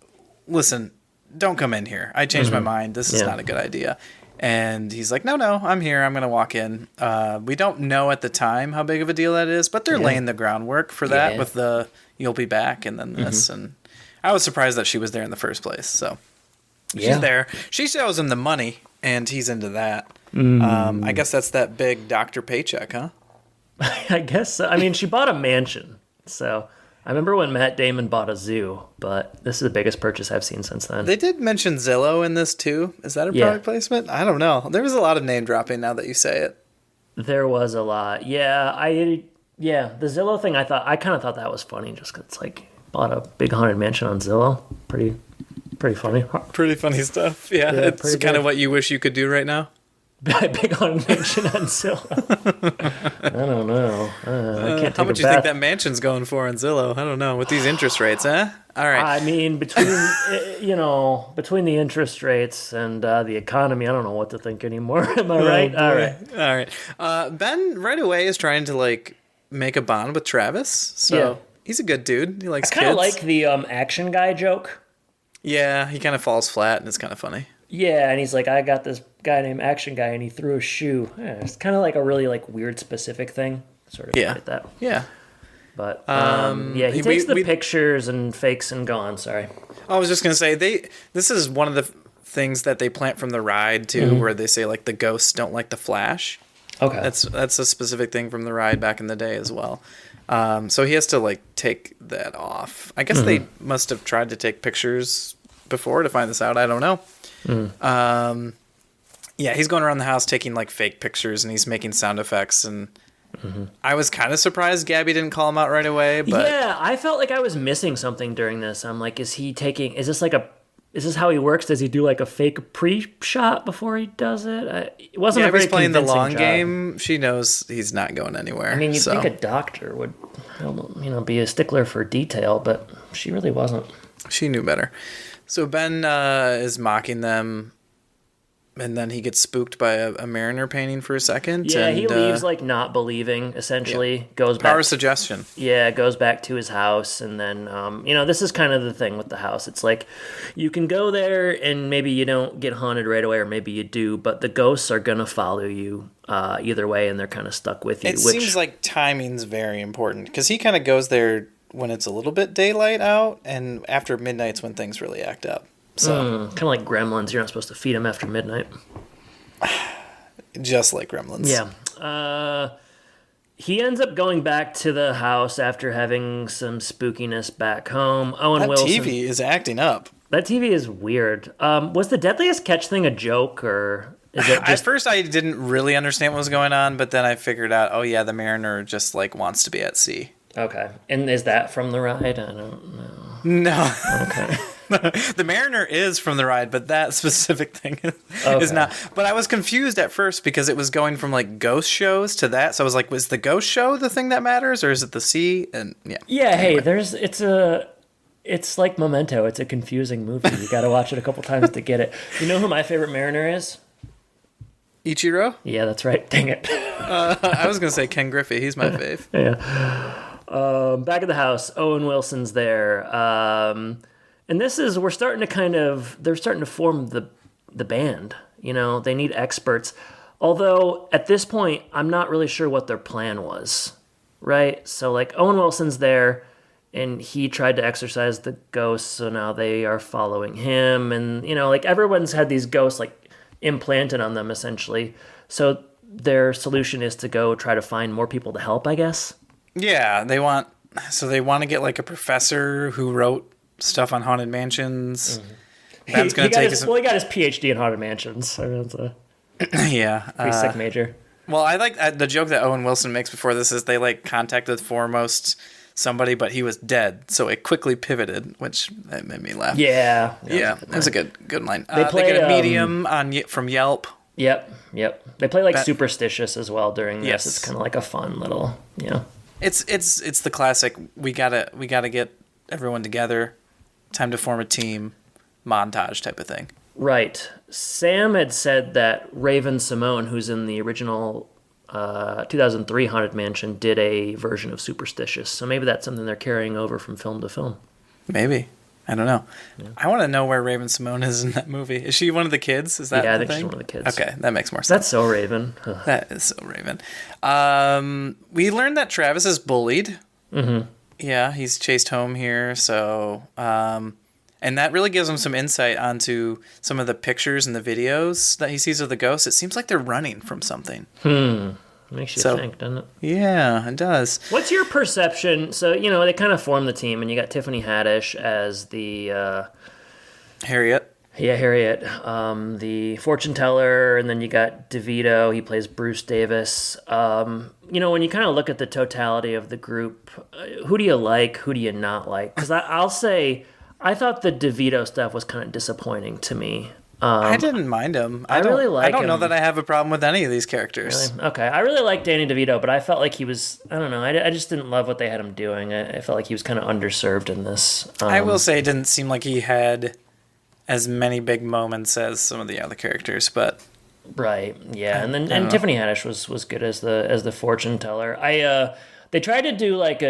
"Listen, don't come in here. I changed my mind. This is not a good idea." And he's like, no, I'm here. I'm going to walk in. We don't know at the time how big of a deal that is, but they're laying the groundwork for that with the you'll be back and then this. And I was surprised that she was there in the first place. So she's there. She shows him the money, and he's into that. I guess that's that big doctor paycheck, huh? I guess so. I mean, she bought a mansion. So I remember when Matt Damon bought a zoo, but this is the biggest purchase I've seen since then. They did mention Zillow in this too. Is that a product placement? I don't know. There was a lot of name dropping now that you say it. There was a lot. Yeah, the Zillow thing, I kind of thought that was funny just because it's like bought a big haunted mansion on Zillow. Pretty funny. Pretty funny stuff. Yeah, it's kind of what you wish you could do right now. Big haunted mansion on Zillow. I don't know. I can't take how much a you think bath. that mansion's going for on Zillow? I don't know. With these interest rates, huh? All right. I mean, between the interest rates and the economy, I don't know what to think anymore. Am I right? All right. Ben right away is trying to like make a bond with Travis. So he's a good dude. He likes I kind of kids. like the action guy joke. Yeah, he kind of falls flat, and it's kind of funny. Yeah, and he's like, I got this guy named Action Guy, and he threw a shoe. Yeah, it's kind of like a really like weird specific thing. Sort of like that. Yeah. But he takes the pictures and fakes and gone. Sorry. I was just gonna say this is one of the things that they plant from the ride too, where they say like the ghosts don't like the flash. Okay. That's a specific thing from the ride back in the day as well. So he has to like take that off. I guess they must have tried to take pictures before to find this out. I don't know. He's going around the house taking like fake pictures and he's making sound effects and I was kind of surprised Gabby didn't call him out right away, but yeah, I felt like I was missing something during this. I'm like, is this how he works? Does he do like a fake pre-shot before he does it? It wasn't a very Gabby's playing the convincing long job. game. She knows he's not going anywhere. I mean, you'd think a doctor would, be a stickler for detail, but she really wasn't. She knew better. So Ben is mocking them, and then he gets spooked by a Mariner painting for a second. Yeah, and, he leaves like not believing. Essentially, goes power back. suggestion. Yeah, goes back to his house, and then this is kind of the thing with the house. It's like you can go there, and maybe you don't get haunted right away, or maybe you do, but the ghosts are gonna follow you either way, and they're kind of stuck with you. It seems like timing's very important because he kind of goes there when it's a little bit daylight out, and after midnight's when things really act up. So kind of like gremlins. You're not supposed to feed them after midnight. just like Gremlins. Yeah. He ends up going back to the house after having some spookiness back home. Owen Wilson. That TV is acting up. That TV is weird. Was the Deadliest Catch thing a joke, or is it just... At first, I didn't really understand what was going on, but then I figured out, oh yeah, the Mariner just like wants to be at sea. Okay. And is that from the ride? I don't know. No. Okay. The Mariner is from the ride, but that specific thing is Okay. not. But I was confused at first because it was going from like ghost shows to that. So I was like, was the ghost show the thing that matters, or is it the sea? And yeah. Yeah, hey, it's like Memento. It's a confusing movie. You got to watch it a couple times to get it. You know who my favorite Mariner is? Ichiro? Yeah, that's right. Dang it. I was gonna say Ken Griffey. He's my fave. Yeah. Back at the house, Owen Wilson's there. And this is, they're starting to form the band. You know, they need experts. Although, at this point, I'm not really sure what their plan was, right? So, like, Owen Wilson's there, and he tried to exorcise the ghosts, so now they are following him. And, you know, like, everyone's had these ghosts, like, implanted on them, essentially. So their solution is to go try to find more people to help, I guess. Yeah, they want to get like a professor who wrote stuff on haunted mansions. That's gonna take us. Well, he got his PhD in haunted mansions. I mean, that's a Yeah. pretty sick major. Well, I like the joke that Owen Wilson makes before this is they like contacted foremost somebody, but he was dead, so it quickly pivoted, which that made me laugh. Yeah. Yeah, that was a good line. They They get a play, medium from Yelp. Yep. They play like Superstitious as well during this. Yes. It's kind of like a fun little, It's the classic. We gotta get everyone together. Time to form a team. Montage type of thing. Right. Sam had said that Raven Simone, who's in the original 2003 Haunted Mansion, did a version of Superstitious. So maybe that's something they're carrying over from film to film. Maybe. I don't know. Yeah. I want to know where Raven Simone is in that movie. Is she one of the kids? Is that I the think thing? she's one of the kids. Okay, that makes more sense. That's so Raven. That is so Raven. We learned that Travis is bullied. Mm-hmm. Yeah, he's chased home here. So, and that really gives him some insight onto some of the pictures and the videos that he sees of the ghosts. It seems like they're running from something. Makes you think, doesn't it? Yeah, it does. What's your perception? So, they kind of formed the team, and you got Tiffany Haddish as the... Harriet. Yeah, Harriet. The fortune teller, and then you got DeVito. He plays Bruce Davis. When you kind of look at the totality of the group, who do you like? Who do you not like? Because I'll say, I thought the DeVito stuff was kind of disappointing to me. I didn't mind him. I really like him. I don't know that I have a problem with any of these characters. Really? Okay. I really like Danny DeVito, but I felt like he was, I don't know, I just didn't love what they had him doing. I felt like he was kind of underserved in this. I will say it didn't seem like he had as many big moments as some of the other characters, but... Right, yeah. And Tiffany Haddish was good as the fortune teller. They tried to do like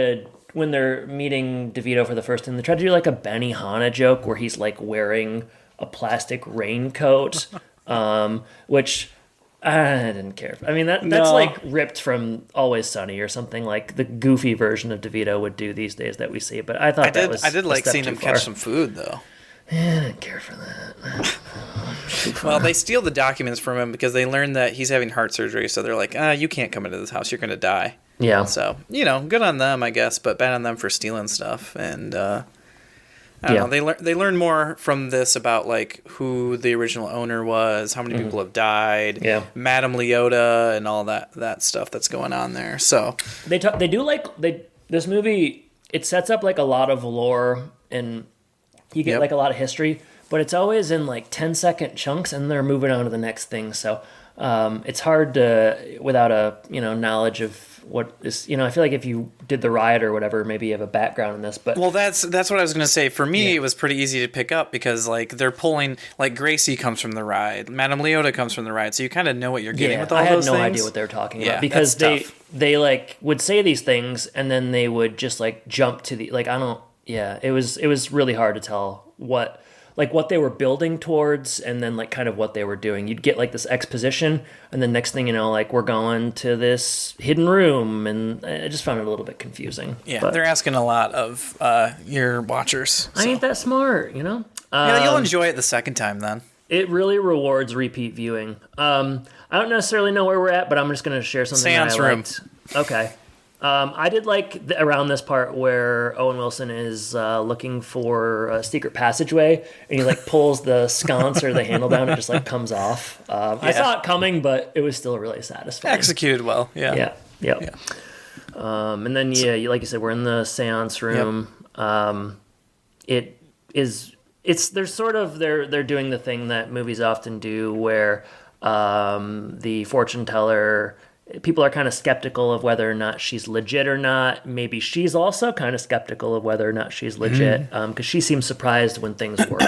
when they're meeting DeVito for the first time, they tried to do like a Benihana joke where he's like wearing a plastic raincoat, which I didn't care. I mean, that's like ripped from Always Sunny or something like the goofy version of DeVito would do these days that we see. But I thought I did like seeing him catch some food though. Yeah, I didn't care for that. Well, they steal the documents from him because they learn that he's having heart surgery. So they're like, you can't come into this house. You're going to die. Yeah. So, good on them, I guess, but bad on them for stealing stuff. And I don't know. They learn more from this about like who the original owner was, how many people have died, Madame Leota, and all that stuff that's going on there. So this movie. It sets up like a lot of lore, and you get like a lot of history, but it's always in like 10-second chunks, and they're moving on to the next thing. So it's hard to without a knowledge of what is, I feel like if you did the riot or whatever, maybe you have a background in this, but well, that's what I was going to say. For me, it was pretty easy to pick up because like they're pulling, like Gracie comes from the riot, Madame Leota comes from the riot, so you kind of know what you're getting with all those things. I had no idea what they were talking about because they like would say these things and then they would just like jump to the like it was really hard to tell what they were building towards and then like kind of what they were doing. You'd get like this exposition and then next thing you know, like we're going to this hidden room, and I just found it a little bit confusing. Yeah, but they're asking a lot of your watchers. So. I ain't that smart, Yeah, you'll enjoy it the second time then. It really rewards repeat viewing. I don't necessarily know where we're at, but I'm just going to share something Seance that I room. liked. Okay. I did like around this part where Owen Wilson is looking for a secret passageway, and he like pulls the sconce or the handle down, and it just like comes off. I saw it coming, but it was still really satisfying. Executed well, yeah. And then like you said, we're in the seance room. It is there's sort of they're doing the thing that movies often do where the fortune teller, people are kind of skeptical of whether or not she's legit or not. Maybe she's also kind of skeptical of whether or not she's legit because she seems surprised when things work.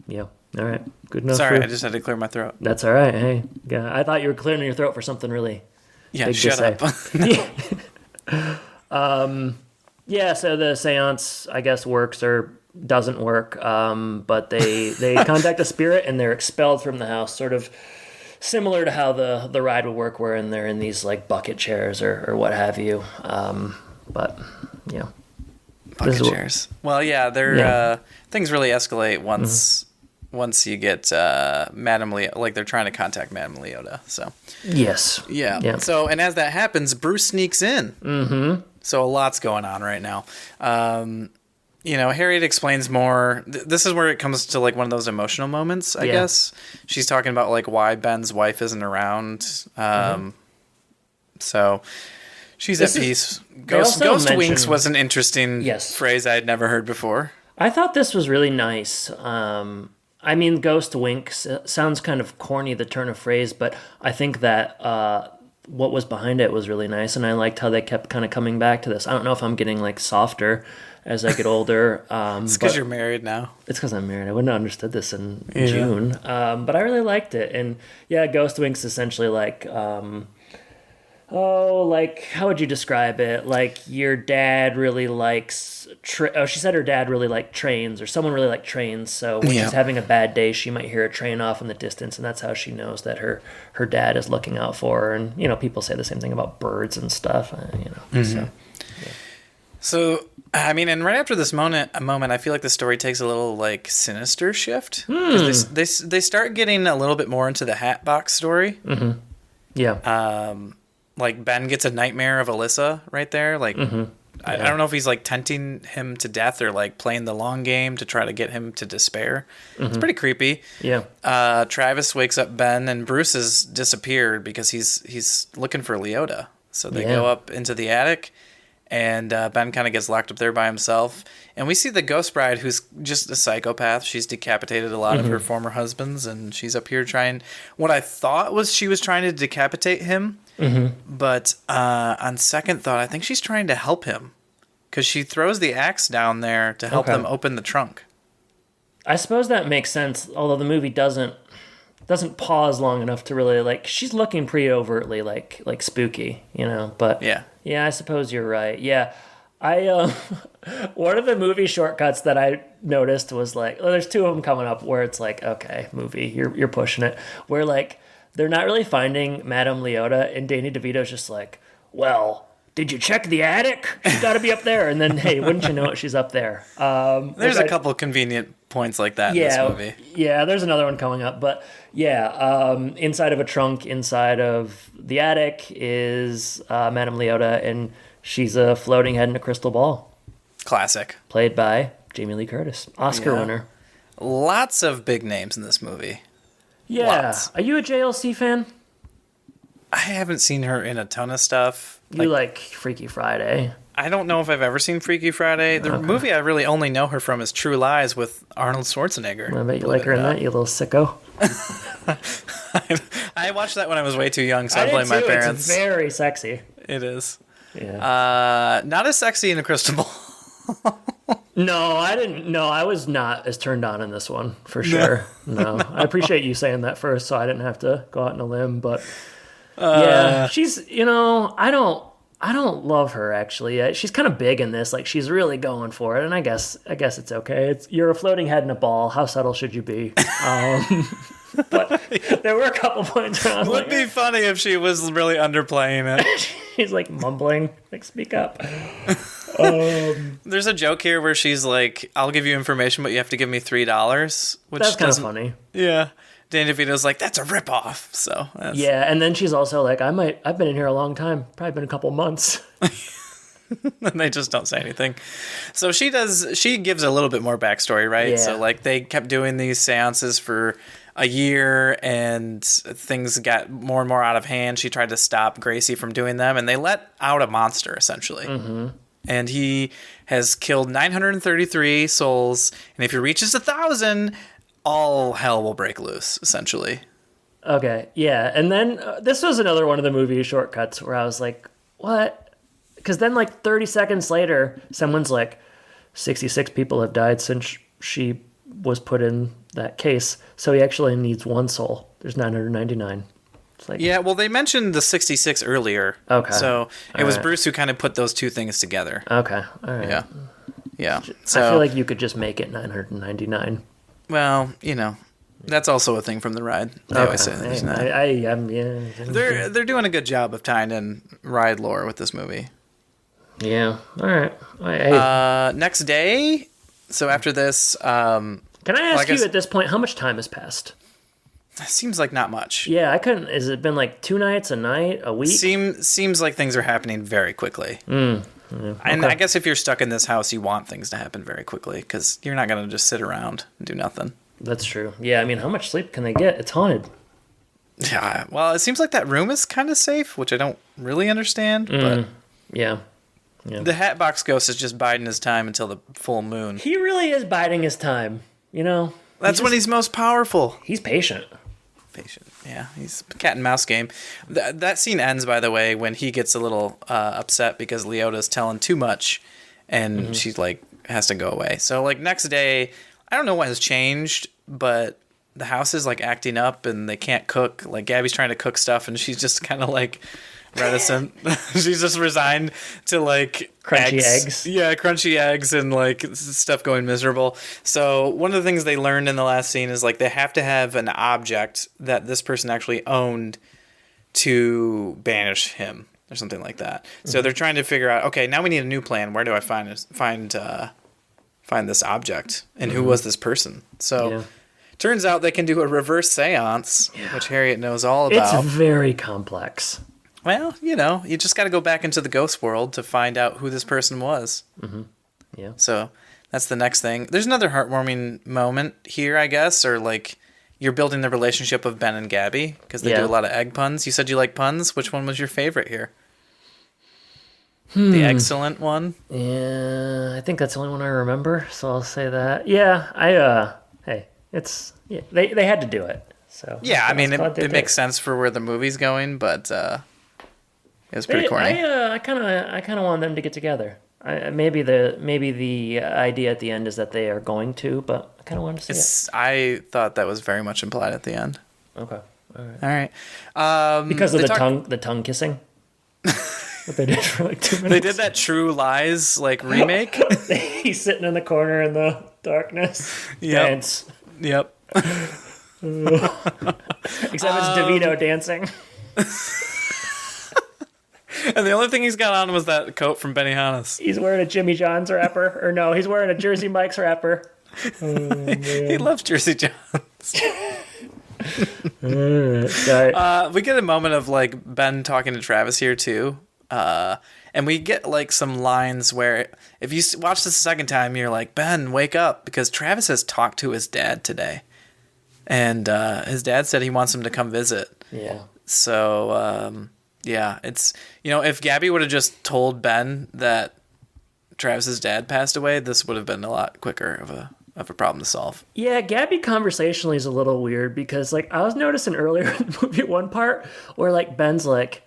Yeah. All right. Good enough. Sorry, I just had to clear my throat. That's all right. Hey, yeah, I thought you were clearing your throat for something really Yeah, big shut to say. up. Yeah, so the seance, I guess, works or doesn't work, but they contact a spirit and they're expelled from the house, sort of similar to how the ride would work, wherein they're in these like bucket chairs or what have you. But yeah, Bucket chairs. Well, yeah, things really escalate once you get Madame Leota, like they're trying to contact Madame Leota. So yes, yeah. So and as that happens, Bruce sneaks in. Mm-hmm. So a lot's going on right now. Harriet explains more. This is where it comes to like one of those emotional moments, I guess. She's talking about like why Ben's wife isn't around. So she's at peace. Ghost winks was an interesting phrase I had never heard before. I thought this was really nice. I mean, ghost winks sounds kind of corny, the turn of phrase, but I think that what was behind it was really nice, and I liked how they kept kind of coming back to this. I don't know if I'm getting like softer as I get older. It's because you're married now. It's because I'm married. I wouldn't have understood this in June, but I really liked it. And yeah, ghost winks essentially like how would you describe it? Like your dad really likes she said her dad really liked trains, or someone really liked trains, so when she's having a bad day she might hear a train off in the distance, and that's how she knows that her dad is looking out for her. And people say the same thing about birds and stuff. So I mean, and right after this moment, I feel like the story takes a little like sinister shift. They start getting a little bit more into the Hatbox story. Like Ben gets a nightmare of Alyssa right there. Like I don't know if he's like tempting him to death or like playing the long game to try to get him to despair. It's pretty creepy. Yeah. Travis wakes up Ben, and Bruce has disappeared because he's looking for Leota. So they go up into the attic, and Ben kind of gets locked up there by himself. And we see the Ghost Bride, who's just a psychopath. She's decapitated a lot of her former husbands, and she's up here trying. What I thought was she was trying to decapitate him. But on second thought, I think she's trying to help him, because she throws the axe down there to help them open the trunk. I suppose that makes sense, although the movie doesn't pause long enough to really like. She's looking pretty overtly like spooky, But yeah, I suppose you're right. Yeah, I one of the movie shortcuts that I noticed was like, there's two of them coming up where it's like, okay, movie, you're pushing it. Where like. They're not really finding Madame Leota, and Danny DeVito's just like, well, did you check the attic? She's got to be up there. And then, hey, wouldn't you know it, she's up there. There's a couple convenient points like that in this movie. Yeah, there's another one coming up. But yeah, inside of a trunk, inside of the attic is Madame Leota, and she's a floating head in a crystal ball. Classic. Played by Jamie Lee Curtis, Oscar winner. Lots of big names in this movie. Yeah. Lots. Are you a JLC fan? I haven't seen her in a ton of stuff. You like Freaky Friday. I don't know if I've ever seen Freaky Friday. The movie I really only know her from is True Lies with Arnold Schwarzenegger. I bet you like her in that, you little sicko. I watched that when I was way too young, so I blame my parents. It's very sexy. It is. Yeah. Not as sexy in a crystal ball. No, I didn't. No, I was not as turned on in this one, for sure. No. I appreciate you saying that first, so I didn't have to go out on a limb. But yeah, she's, I don't love her, actually. She's kind of big in this. Like, she's really going for it, and I guess it's okay. You're a floating head in a ball. How subtle should you be? But there were a couple points where I was like... It would be funny if she was really underplaying it. She's like mumbling, like, speak up. There's a joke here where she's like, I'll give you information, but you have to give me $3. Which that's kind of funny. Yeah. Danny DeVito's like, that's a ripoff. So yeah, and then she's also like, I've been in here a long time, probably been a couple months. And they just don't say anything. So she gives a little bit more backstory, right? Yeah. So like they kept doing these seances for a year, and things got more and more out of hand. She tried to stop Gracie from doing them, and they let out a monster, essentially. and he has killed 933 souls. And if he reaches 1,000, all hell will break loose, essentially. Okay, yeah. And then this was another one of the movie shortcuts where I was like, what? Because then, like, 30 seconds later, someone's like, 66 people have died since she was put in that case. So he actually needs one soul. There's 999. It's like, Yeah, well, they mentioned the 66 earlier. Okay. So it was right. Bruce who kind of put those two things together. okay, all right. Yeah. Yeah. So, I feel like you could just make it 999. well, that's also a thing from the ride. They always say there's not. Yeah. They're doing a good job of tying in ride lore with this movie. Yeah. All right. Hey, Next day, so after this, can I ask guess- you at this point how much time has passed? seems like not much. Yeah, I couldn't. Has it been like 2 nights, a night, a week? Seems like things are happening very quickly. And I guess if you're stuck in this house, you want things to happen very quickly because you're not going to just sit around and do nothing. That's true. Yeah, I mean, how much sleep can they get? It's haunted. Yeah, well, it seems like that room is kind of safe, which I don't really understand, but Yeah. the Hatbox Ghost is just biding his time until the full moon. He really is biding his time. That's when he's most powerful. He's patient. Patient. Yeah, he's cat and mouse game. That scene ends, by the way, when he gets a little upset because Leota's telling too much, and she's like has to go away. So like next day, I don't know what has changed, but the house is like acting up and they can't cook. Like Gabby's trying to cook stuff, and she's just kind of like reticent. She's just resigned to like Crunchy eggs. Yeah, crunchy eggs and like stuff going miserable. So one of the things they learned in the last scene is like they have to have an object that this person actually owned to banish him or something like that. So they're trying to figure out, okay, now we need a new plan. Where do I find this object, and who was this person? So Yeah. turns out they can do a reverse seance, which Harriet knows all about. It's very complex. Well, you just got to go back into the ghost world to find out who this person was. Yeah. So that's the next thing. There's another heartwarming moment here, I guess, or like you're building the relationship of Ben and Gabby because they do a lot of egg puns. You said you like puns. Which one was your favorite here? The excellent one. Yeah, I think that's the only one I remember, so I'll say that. Yeah, hey, they had to do it. So Yeah, I mean, glad they it did. makes sense for where the movie's going, but it was pretty corny. I kind of want them to get together. Maybe the idea at the end is that they are going to, but I kind of wanted to see I thought that was very much implied at the end. it. Okay, all right. All right. Because of they the tongue kissing. What they did for like 2 minutes. They did that True Lies like remake. He's sitting in the corner in the darkness. Yep. Dance. Yep. Except it's DeVito dancing. And the only thing he's got on was that coat from Benihana's. He's wearing a Jimmy John's wrapper. Or no, he's wearing a Jersey Mike's wrapper. He loves Jersey Jones. Sorry. We get a moment of like Ben talking to Travis here too. And we get like some lines where if you watch this a second time, you're like, Ben, wake up, because Travis has talked to his dad today. And his dad said he wants him to come visit. Yeah. So, yeah, it's, if Gabby would have just told Ben that Travis's dad passed away, this would have been a lot quicker of a problem to solve. Yeah, Gabby conversationally is a little weird because, like, I was noticing earlier in the movie one part where, like, Ben's like,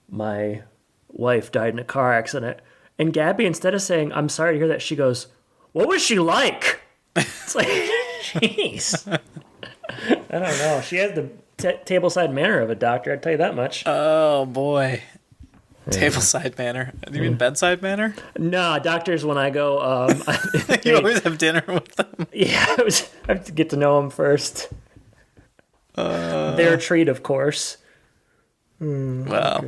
my wife died in a car accident. And Gabby, instead of saying, I'm sorry to hear that, she goes, what was she like? It's like, jeez. I don't know. She has the tableside manner of a doctor, I'd tell you that much. Oh, boy. Tableside manner. Do you mean bedside manner? No, doctors, when I go, You always have dinner with them. yeah, I have to get to know them first. Their treat, of course. Well,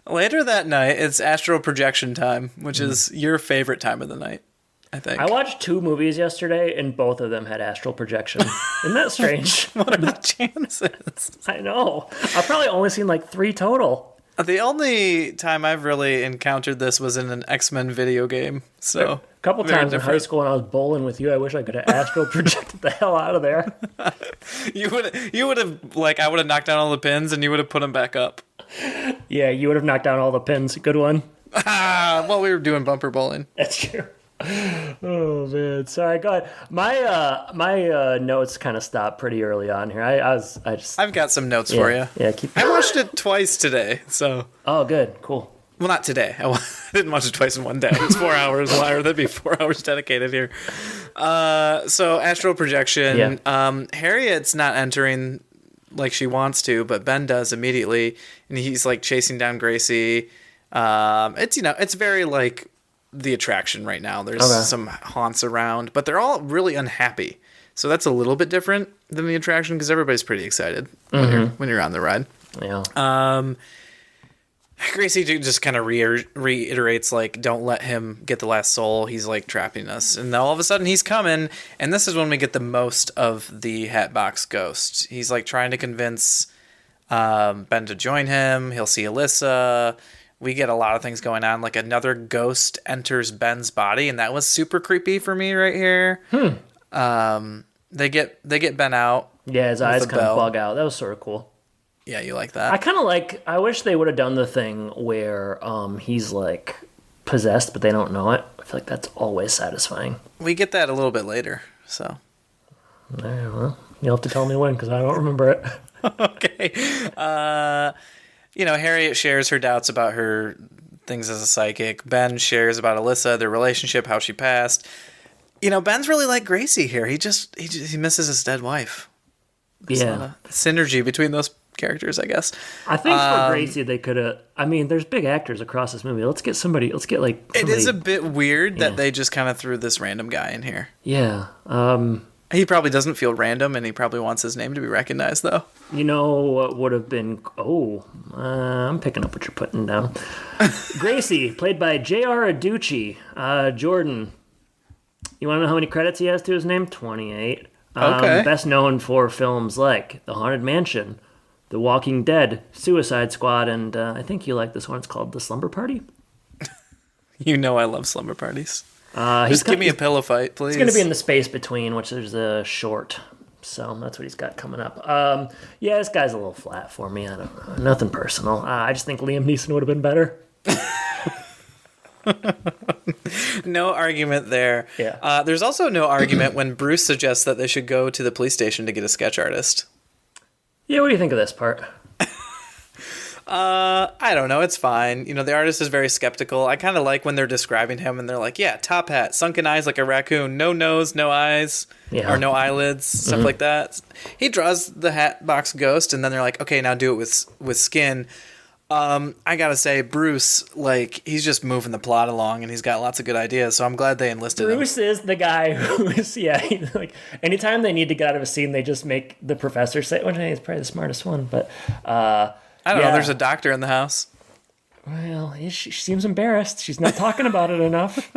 later that night, it's astral projection time, which is your favorite time of the night, I think. I watched 2 movies yesterday, and both of them had astral projection. Isn't that strange? What are the chances? I know. I've probably only seen like 3 total. The only time I've really encountered this was in an X-Men video game. So A couple very times in high different. school when I was bowling with you, I wish I could have astral projected the hell out of there. You would have like I would have knocked down all the pins and you would have put them back up. Yeah, you would have knocked down all the pins. Good one. Well, we were doing bumper bowling. That's true. Oh man, sorry. Go ahead. My notes kind of stopped pretty early on here. I've got some notes for you. Yeah, keep. I watched it twice today, so. Oh, good, cool. Well, not today. I didn't watch it twice in one day. It's 4 hours. Liar, that'd be 4 hours dedicated here. So astral projection. Yeah. Harriet's not entering like she wants to, but Ben does immediately, and he's like chasing down Gracie. It's very like The Attraction right now. There's some haunts around, but they're all really unhappy. So that's a little bit different than The Attraction because everybody's pretty excited when you're on the ride. Yeah. Gracie just kind of reiterates, like, don't let him get the last soul. He's, like, trapping us. And then all of a sudden he's coming, and this is when we get the most of the Hatbox Ghost. He's, like, trying to convince Ben to join him. He'll see Alyssa. We get a lot of things going on. Like, another ghost enters Ben's body, and that was super creepy for me right here. They get Ben out. Yeah, his eyes kind of bug out. That was sort of cool. Yeah, you like that? I wish they would have done the thing where he's like possessed, but they don't know it. I feel like that's always satisfying. We get that a little bit later, so. Yeah, well, you'll have to tell me when, because I don't remember it. Okay. Harriet shares her doubts about her things as a psychic. Ben shares about Alyssa, their relationship, how she passed. Ben's really like Gracie here. He misses his dead wife. There's a lot of synergy between those characters, I guess. I think for Gracie, they could have. I mean, there's big actors across this movie. Let's get somebody. It is a bit weird that they just kind of threw this random guy in here. Yeah. He probably doesn't feel random, and he probably wants his name to be recognized, though. You know what would have been? I'm picking up what you're putting down. Gracie, played by J.R. Adducci. Jordan, you want to know how many credits he has to his name? 28. Okay. Best known for films like The Haunted Mansion, The Walking Dead, Suicide Squad, and I think you like this one. It's called The Slumber Party. You know I love slumber parties. Just give me a pillow fight, please. He's going to be in The Space Between, which is a short. So that's what he's got coming up. This guy's a little flat for me. I don't know. Nothing personal. I just think Liam Neeson would have been better. No argument there. Yeah. There's also no argument when Bruce suggests that they should go to the police station to get a sketch artist. Yeah, what do you think of this part? I don't know. It's fine. The artist is very skeptical. I kind of like when they're describing him and they're like, yeah, top hat, sunken eyes like a raccoon, no nose, no eyes, or no eyelids, stuff like that. He draws the Hatbox Ghost and then they're like, okay, now do it with skin. I gotta say, Bruce, like, he's just moving the plot along and he's got lots of good ideas, so I'm glad they enlisted him. Bruce is the guy who is, like, anytime they need to get out of a scene, they just make the professor say, well, he's probably the smartest one, but, I don't know, there's a doctor in the house. Well, she seems embarrassed. She's not talking about it enough.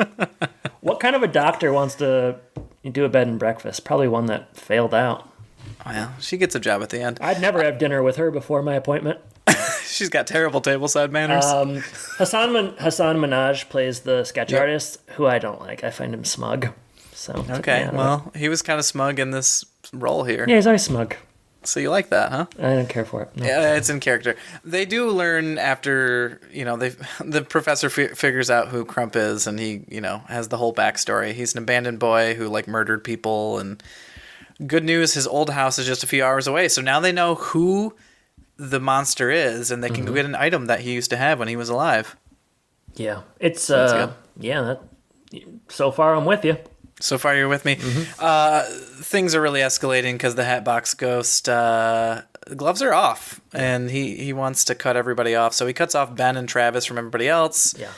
What kind of a doctor wants to do a bed and breakfast? Probably one that failed out. Well, she gets a job at the end. I'd never have dinner with her before my appointment. She's got terrible tableside manners. Hassan Minhaj plays the sketch artist, who I don't like. I find him smug. So okay, well, he was kind of smug in this role here. Yeah, he's always smug. So you like that, huh? I don't care for it. No. Yeah, it's in character. They do learn after, the professor figures out who Crump is, and he, has the whole backstory. He's an abandoned boy who, like, murdered people, and good news, his old house is just a few hours away. So now they know who the monster is, and they can go get an item that he used to have when he was alive. Yeah, it's so far I'm with you. So far you're with me. Things are really escalating because the Hatbox Ghost gloves are off, and he wants to cut everybody off. So he cuts off Ben and Travis from everybody else. Yeah.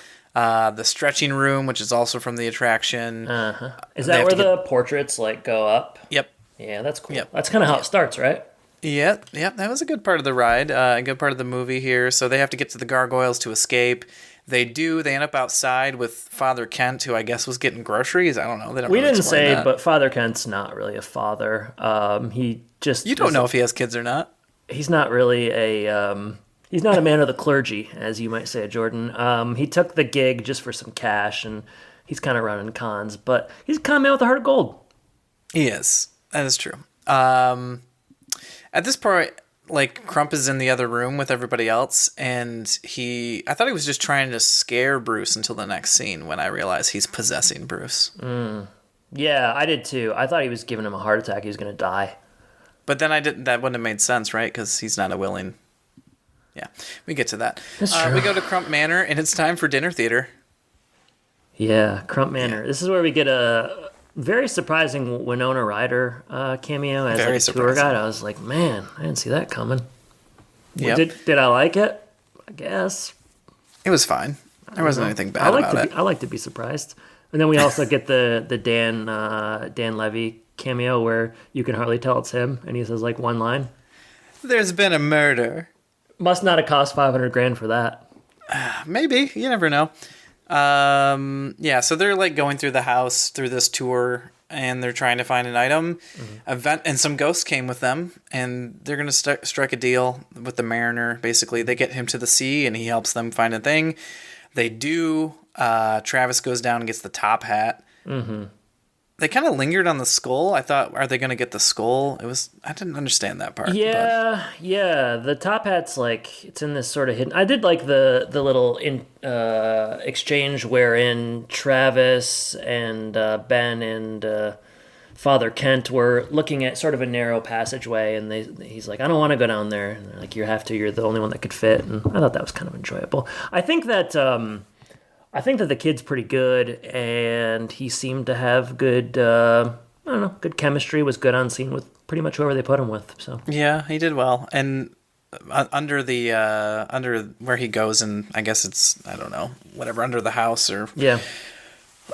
The stretching room, which is also from The Attraction. Is that where the portraits go up? Yep. Yeah, that's cool. Yep. That's kind of how it starts, right? Yeah, that was a good part of the ride, a good part of the movie here. So they have to get to the gargoyles to escape. They end up outside with Father Kent, who I guess was getting groceries. I don't know. We didn't say, but Father Kent's not really a father. He just... You don't know if he has kids or not. He's not really he's not a man of the clergy, as you might say, Jordan. He took the gig just for some cash, and he's kind of running cons, but he's a con man with a heart of gold. He is. That is true. At this point, like Crump is in the other room with everybody else, and I thought he was just trying to scare Bruce until the next scene when I realized he's possessing Bruce. Yeah, I did too. I thought he was giving him a heart attack. He was going to die. But then that wouldn't have made sense, right? Because he's not a willing. Yeah, we get to that. That's true. We go to Crump Manor, and it's time for dinner theater. Yeah, Crump Manor. Yeah. This is where we get a very surprising Winona Ryder cameo as like a tour guide. I was like, man, I didn't see that coming. Yeah. Did I like it? I guess. It was fine. There wasn't anything bad about it. I like to be surprised. And then we also get the Dan Levy cameo where you can hardly tell it's him, and he says like one line. There's been a murder. Must not have cost $500,000 for that. Maybe. You never know. Yeah, so they're like going through the house through this tour, and they're trying to find an item. And some ghosts came with them, and they're going to strike a deal with the mariner. Basically, they get him to the sea, and he helps them find a thing. They do. Travis goes down and gets the top hat. They kind of lingered on the skull. I thought, are they going to get the skull? I didn't understand that part. Yeah. The top hat's like, it's in this sort of hidden. I did like the little exchange wherein Travis and Ben and Father Kent were looking at sort of a narrow passageway, and he's like, I don't want to go down there. And they're like, you have to. You're the only one that could fit. And I thought that was kind of enjoyable. I think that the kid's pretty good, and he seemed to have good, good chemistry, was good on scene with pretty much whoever they put him with. So yeah, he did well. And under where he goes, and I guess it's, I don't know, whatever, under the house or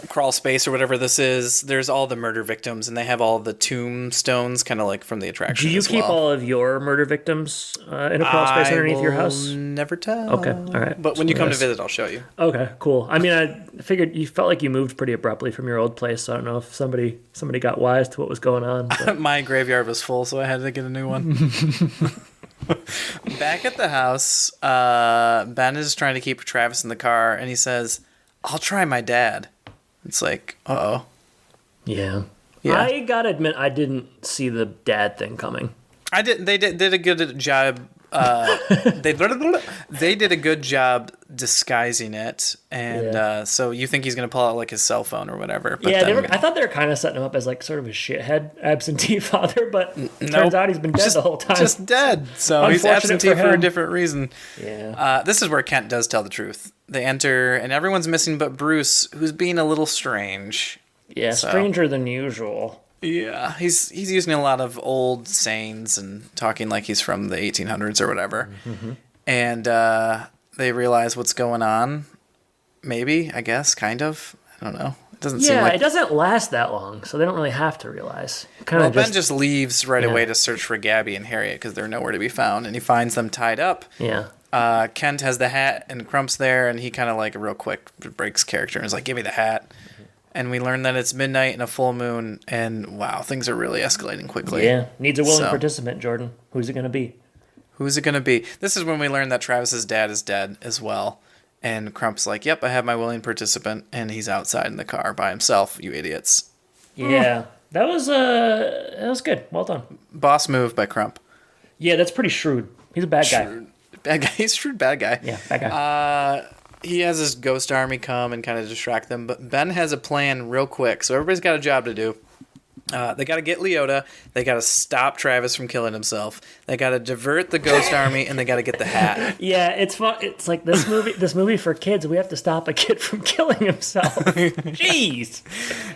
crawl space or whatever this is, there's all the murder victims, and they have all the tombstones, kind of like from the attraction. Do you keep all of your murder victims in a crawl space underneath your house? Never tell. Okay, all right. But when you come to visit, I'll show you. Okay, cool. I mean, I figured you felt like you moved pretty abruptly from your old place, so I don't know if somebody got wise to what was going on. But. My graveyard was full, so I had to get a new one. Back at the house, Ben is trying to keep Travis in the car, and he says, I'll try my dad. It's like, uh-oh. Yeah. I gotta admit, I didn't see the dad thing coming. I did. They did a good job. They did a good job disguising it, and so you think he's gonna pull out like his cell phone or whatever. But I thought they were kind of setting him up as like sort of a shithead absentee father, but turns out he's been dead the whole time. Just dead. So he's absentee for a different reason. Yeah. This is where Kent does tell the truth. They enter, and everyone's missing but Bruce, who's being a little strange. Yeah, stranger than usual. Yeah, he's using a lot of old sayings and talking like he's from the 1800s or whatever. And they realize what's going on. Maybe, I guess, kind of. I don't know. It doesn't seem like... it doesn't last that long, so they don't really have to realize. Ben just leaves right away to search for Gabby and Harriet because they're nowhere to be found, and he finds them tied up. Yeah. Kent has the hat, and Crump's there, and he kind of like real quick breaks character and is like, give me the hat. And we learn that it's midnight and a full moon, and wow, things are really escalating quickly. Yeah, needs a willing participant, Jordan. Who's it going to be? Who's it going to be? This is when we learn that Travis's dad is dead as well. And Crump's like, yep, I have my willing participant, and he's outside in the car by himself, you idiots. Yeah, that was good. Well done. Boss move by Crump. Yeah, that's pretty shrewd. He's a bad guy. Bad guy. He's a shrewd bad guy. Yeah, bad guy. He has his ghost army come and kind of distract them, but Ben has a plan real quick, so everybody's got a job to do. They got to get Leota, they got to stop Travis from killing himself, they got to divert the ghost army, and they got to get the hat. Yeah, it's fun. It's like this movie for kids, we have to stop a kid from killing himself. Jeez.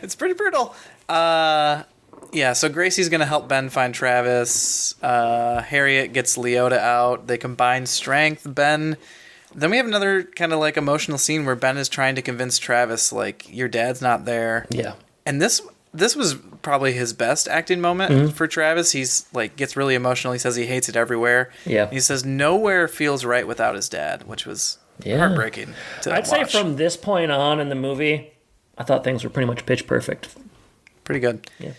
It's pretty brutal. Yeah, so Gracie's going to help Ben find Travis. Harriet gets Leota out. They combine strength. Then we have another kind of like emotional scene where Ben is trying to convince Travis, like, your dad's not there. Yeah. And this was probably his best acting moment for Travis. He's like gets really emotional. He says he hates it everywhere. Yeah. He says nowhere feels right without his dad, which was heartbreaking to I'd say from this point on in the movie, I thought things were pretty much pitch perfect. Pretty good. Yeah.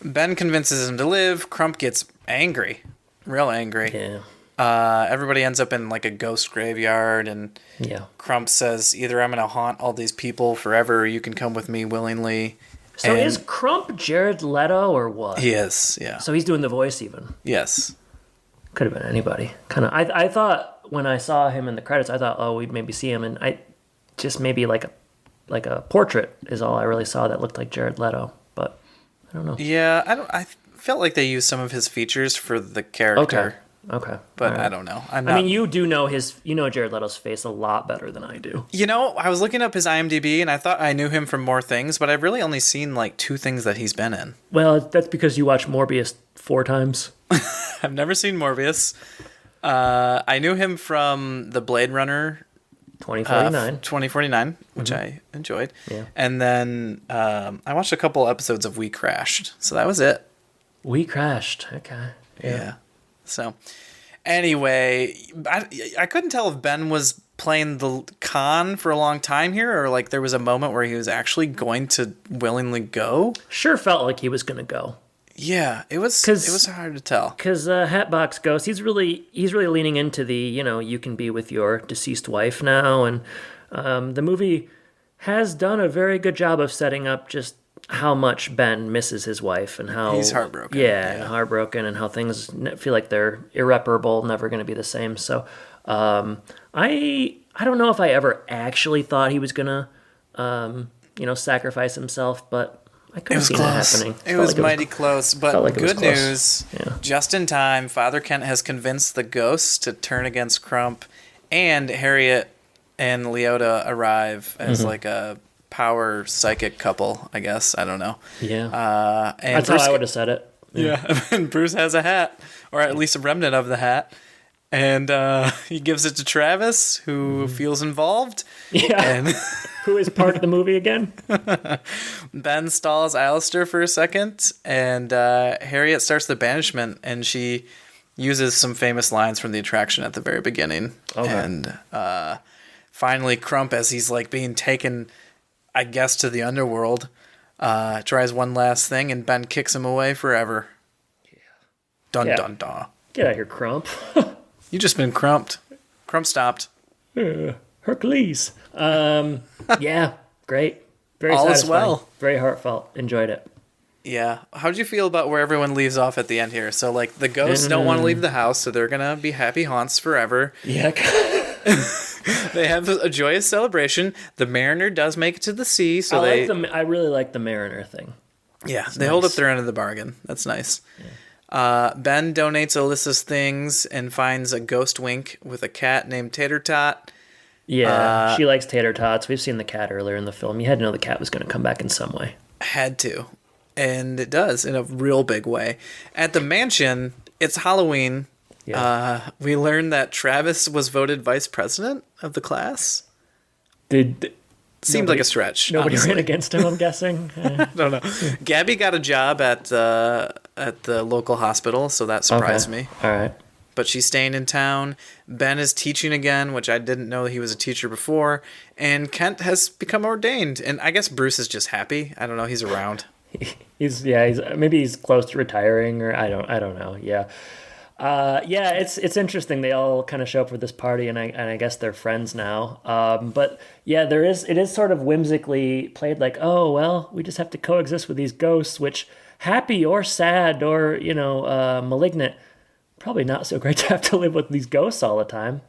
Ben convinces him to live. Crump gets angry. Real angry. Yeah. Everybody ends up in like a ghost graveyard, and Crump says either I'm going to haunt all these people forever, or you can come with me willingly. So is Crump Jared Leto or what? He is, yeah. So he's doing the voice even. Yes. Could have been anybody. Kind of. I thought when I saw him in the credits, I thought, oh, we'd maybe see him, and I just maybe like a portrait is all I really saw that looked like Jared Leto. But I don't know. Yeah, I felt like they used some of his features for the character. Okay. But All right. I don't know. I mean, you do know Jared Leto's face a lot better than I do. You know, I was looking up his IMDb and I thought I knew him from more things, but I've really only seen like 2 things that he's been in. Well, that's because you watched Morbius 4 times. I've never seen Morbius. I knew him from the Blade Runner 2049. which I enjoyed. Yeah. And then I watched a couple episodes of We Crashed. So that was it. We Crashed. Okay. Yeah. So anyway, I couldn't tell if Ben was playing the con for a long time here, or like there was a moment where he was actually going to willingly go. Sure felt like he was going to go. Yeah, it was hard to tell. Because Hatbox Ghost, he's really leaning into the, you can be with your deceased wife now. And the movie has done a very good job of setting up just how much Ben misses his wife and how He's heartbroken. Yeah, and heartbroken, and how things feel like they're irreparable, never going to be the same. So I don't know if I ever actually thought he was going to, sacrifice himself, but I could have seen close. it happening. It was mighty close, but like good close. news. Yeah. Just in time, Father Kent has convinced the ghosts to turn against Crump, and Harriet and Leota arrive as like a power psychic couple, I guess. I don't know. Yeah. And That's Bruce, how I would have said it. Yeah, and Bruce has a hat, or at least a remnant of the hat. And he gives it to Travis, who feels involved. Yeah. And Who is part of the movie again? Ben stalls Alistair for a second, and Harriet starts the banishment, and she uses some famous lines from the attraction at the very beginning. Okay. And finally, Crump, as he's like being taken, I guess, to the underworld, tries one last thing, and Ben kicks him away forever. Yeah. Dun Yeah. dun dun. Get out of here, Crump. You just been crumped. Crump stopped. Hercules. Yeah, great. Very All is satisfying. well. Very heartfelt. Enjoyed it. Yeah. How did you feel about where everyone leaves off at the end here? So, like, the ghosts don't want to leave the house, so they're going to be happy haunts forever. Yeah. They have a joyous celebration. The Mariner does make it to the sea, so I really like the Mariner thing. Yeah, they hold up their end of the bargain. That's nice. Ben donates Alyssa's things and finds a ghost wink with a cat named Tater Tot. Yeah, she likes tater tots. We've seen the cat earlier in the film. You had to know the cat was going to come back in some way. Had to. And it does in a real big way. At the mansion, it's Halloween. Yeah. We learned that Travis was voted vice president of the class. Seemed like a stretch. Nobody honestly. ran against him, I'm guessing. I don't know. Gabby got a job at the local hospital, so that surprised me. All right. But she's staying in town. Ben is teaching again, which I didn't know he was a teacher before. And Kent has become ordained. And I guess Bruce is just happy. I don't know. He's around. He's maybe he's close to retiring, or I don't know. Yeah. It's interesting. They all kind of show up for this party, and I guess they're friends now. But yeah, it is sort of whimsically played like, oh well, we just have to coexist with these ghosts, which happy or sad or malignant, probably not so great to have to live with these ghosts all the time.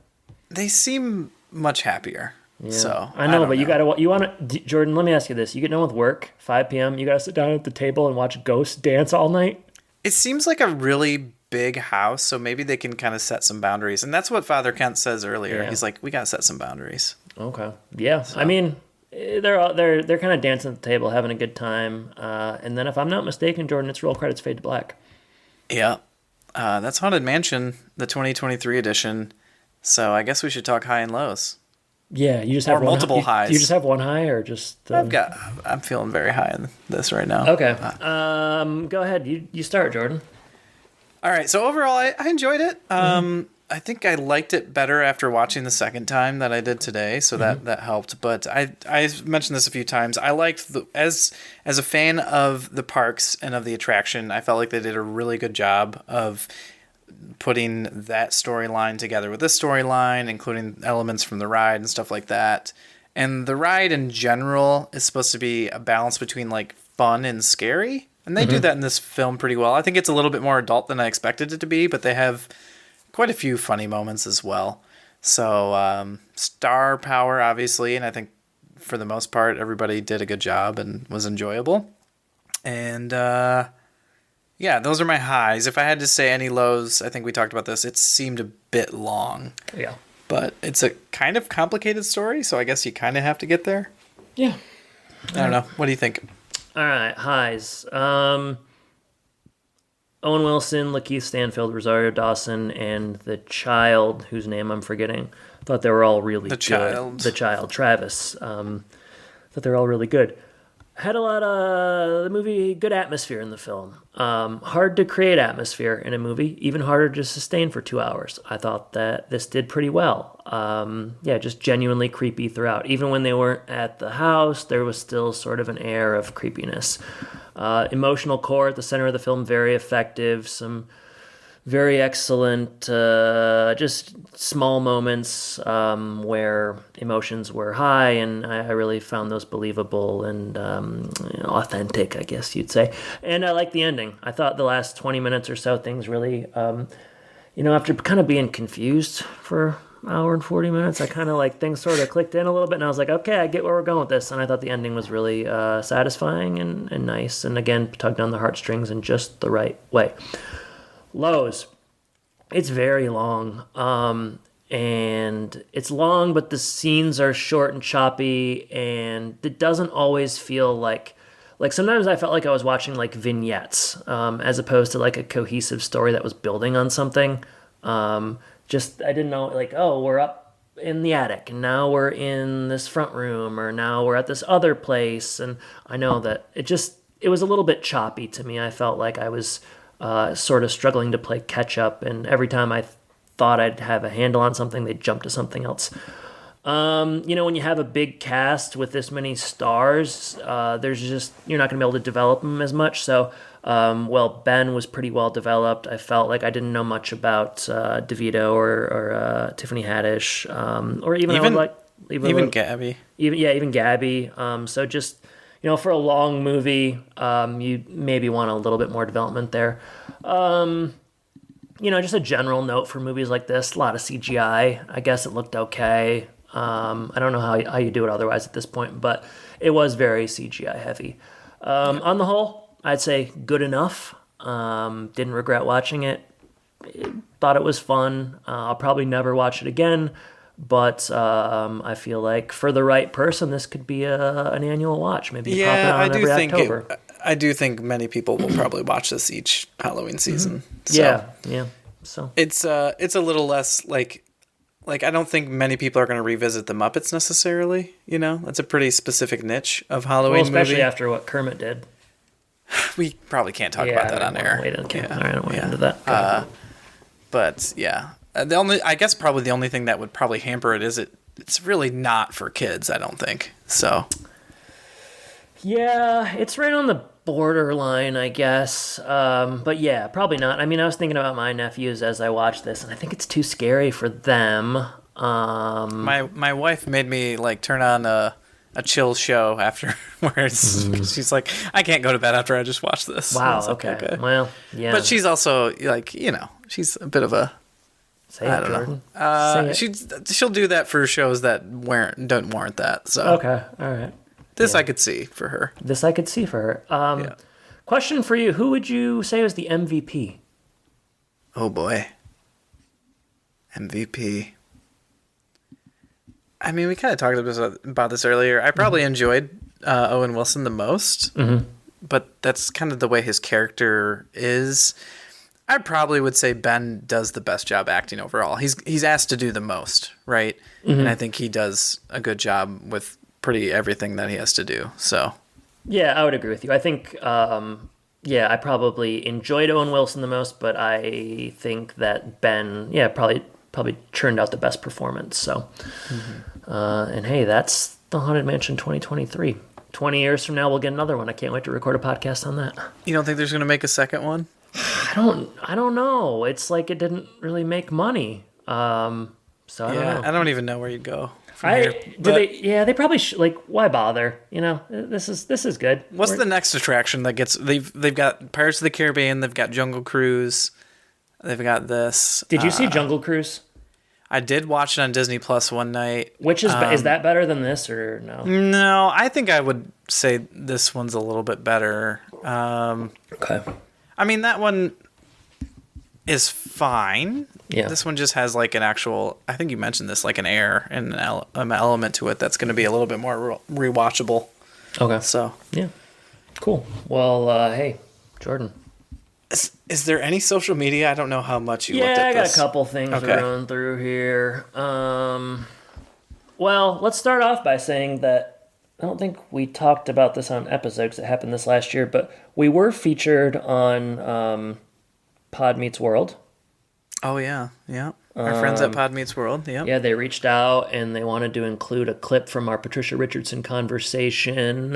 They seem much happier. Yeah. So I know, but you want to, Jordan, let me ask you this. You get done with work, 5 p.m., you got to sit down at the table and watch ghosts dance all night? It seems like a really big house, so maybe they can kind of set some boundaries. And that's what Father Kent says earlier. Yeah. He's like, we got to set some boundaries. Okay. Yeah. So. I mean, they're kind of dancing at the table, having a good time. And then if I'm not mistaken, Jordan, it's roll credits fade to black. Yeah. That's Haunted Mansion, the 2023 edition. So I guess we should talk high and lows. Yeah, you just have multiple highs. You just have one high, or just? I'm feeling very high in this right now. Okay. Go ahead. You start, Jordan. All right. So overall, I enjoyed it. I think I liked it better after watching the second time that I did today, so that helped. But I mentioned this a few times. I liked as a fan of the parks and of the attraction, I felt like they did a really good job of putting that storyline together with this storyline, including elements from the ride and stuff like that. And the ride in general is supposed to be a balance between like fun and scary. And they do that in this film pretty well. I think it's a little bit more adult than I expected it to be, but they have quite a few funny moments as well. So star power, obviously, and I think for the most part, everybody did a good job and was enjoyable. And yeah, those are my highs. If I had to say any lows, I think we talked about this. It seemed a bit long. Yeah. But it's a kind of complicated story, so I guess you kind of have to get there. Yeah. I don't know. What do you think? All right, highs. Owen Wilson, Lakeith Stanfield, Rosario Dawson, and the child, whose name I'm forgetting. Thought they were all really good. The child, Travis. Thought they were all really good. Had a lot of the movie, good atmosphere in the film. Hard to create atmosphere in a movie, even harder to sustain for 2 hours. I thought that this did pretty well. Yeah, just genuinely creepy throughout. Even when they weren't at the house, there was still sort of an air of creepiness. Emotional core at the center of the film, very effective. Some very excellent, just small moments where emotions were high, and I really found those believable and authentic, I guess you'd say. And I like the ending. I thought the last 20 minutes or so, things really, after kind of being confused for an hour and 40 minutes, I kind of like things sort of clicked in a little bit, and I was like, okay, I get where we're going with this. And I thought the ending was really satisfying and nice, and again, tugged on the heartstrings in just the right way. Lows. It's very long. And it's long, but the scenes are short and choppy, and it doesn't always feel like sometimes I felt like I was watching like vignettes, as opposed to like a cohesive story that was building on something. I didn't know, like, oh, we're up in the attic and now we're in this front room, or now we're at this other place. And I know that it was a little bit choppy to me. I felt like I was sort of struggling to play catch up, and every time I thought I'd have a handle on something, they'd jump to something else. When you have a big cast with this many stars, you're not going to be able to develop them as much. So, Ben was pretty well developed. I felt like I didn't know much about DeVito or Tiffany Haddish, or even Gabby. Even Gabby. So just, for a long movie, you maybe want a little bit more development there. Just a general note for movies like this, a lot of CGI. I guess it looked okay. I don't know how you do it otherwise at this point, but it was very CGI heavy. On the whole, I'd say good enough. Didn't regret watching it. Thought it was fun. I'll probably never watch it again, but I feel like for the right person, this could be an annual watch. Maybe pop it on every October. I do think many people will probably watch this each Halloween season. Mm-hmm. So yeah. So it's a little less like I don't think many people are going to revisit the Muppets necessarily. That's a pretty specific niche of Halloween especially movie. After what Kermit did. We probably can't talk about that on air. I don't want to get into that. But yeah, I guess probably the only thing that would probably hamper it is it's really not for kids. I don't think so. Yeah, it's right on the borderline, I guess. But yeah, probably not. I mean, I was thinking about my nephews as I watched this, and I think it's too scary for them. My wife made me turn on a chill show afterwards. She's like, I can't go to bed after I just watched this. Wow. Okay. Well, yeah. But she's also she's a bit of a. Say it, Jordan. She'll do that for shows that don't warrant that. So okay, all right. This I could see for her. Question for you: who would you say was the MVP? Oh boy, MVP. I mean, we kind of talked about this earlier. I probably enjoyed Owen Wilson the most, but that's kind of the way his character is. I probably would say Ben does the best job acting overall. He's asked to do the most, right? Mm-hmm. And I think he does a good job with pretty everything that he has to do. So, yeah, I would agree with you. I think, I probably enjoyed Owen Wilson the most, but I think that Ben, probably churned out the best performance. So, and hey, that's the Haunted Mansion 2023. 20 years from now, we'll get another one. I can't wait to record a podcast on that. You don't think there's going to make a second one? I don't know. It's like it didn't really make money. So I don't know. I don't even know where you'd go. They probably why bother? This is good. What's the next attraction that gets? They've got Pirates of the Caribbean. They've got Jungle Cruise. They've got this. Did you see Jungle Cruise? I did watch it on Disney Plus one night. Which is that better than this or no? No, I think I would say this one's a little bit better. Okay. I mean, that one is fine. Yeah. This one just has like an actual, I think you mentioned this, like an air and an element to it that's going to be a little bit more rewatchable. Okay. So, yeah. Cool. Well, hey, Jordan. Is there any social media? I don't know how much you looked at this. Yeah, I got a couple things to run through here. Well, let's start off by saying that I don't think we talked about this on episode because it happened this last year, but we were featured on Pod Meets World. Oh, yeah. Yeah. Our friends at Pod Meets World. Yep. Yeah, they reached out and they wanted to include a clip from our Patricia Richardson conversation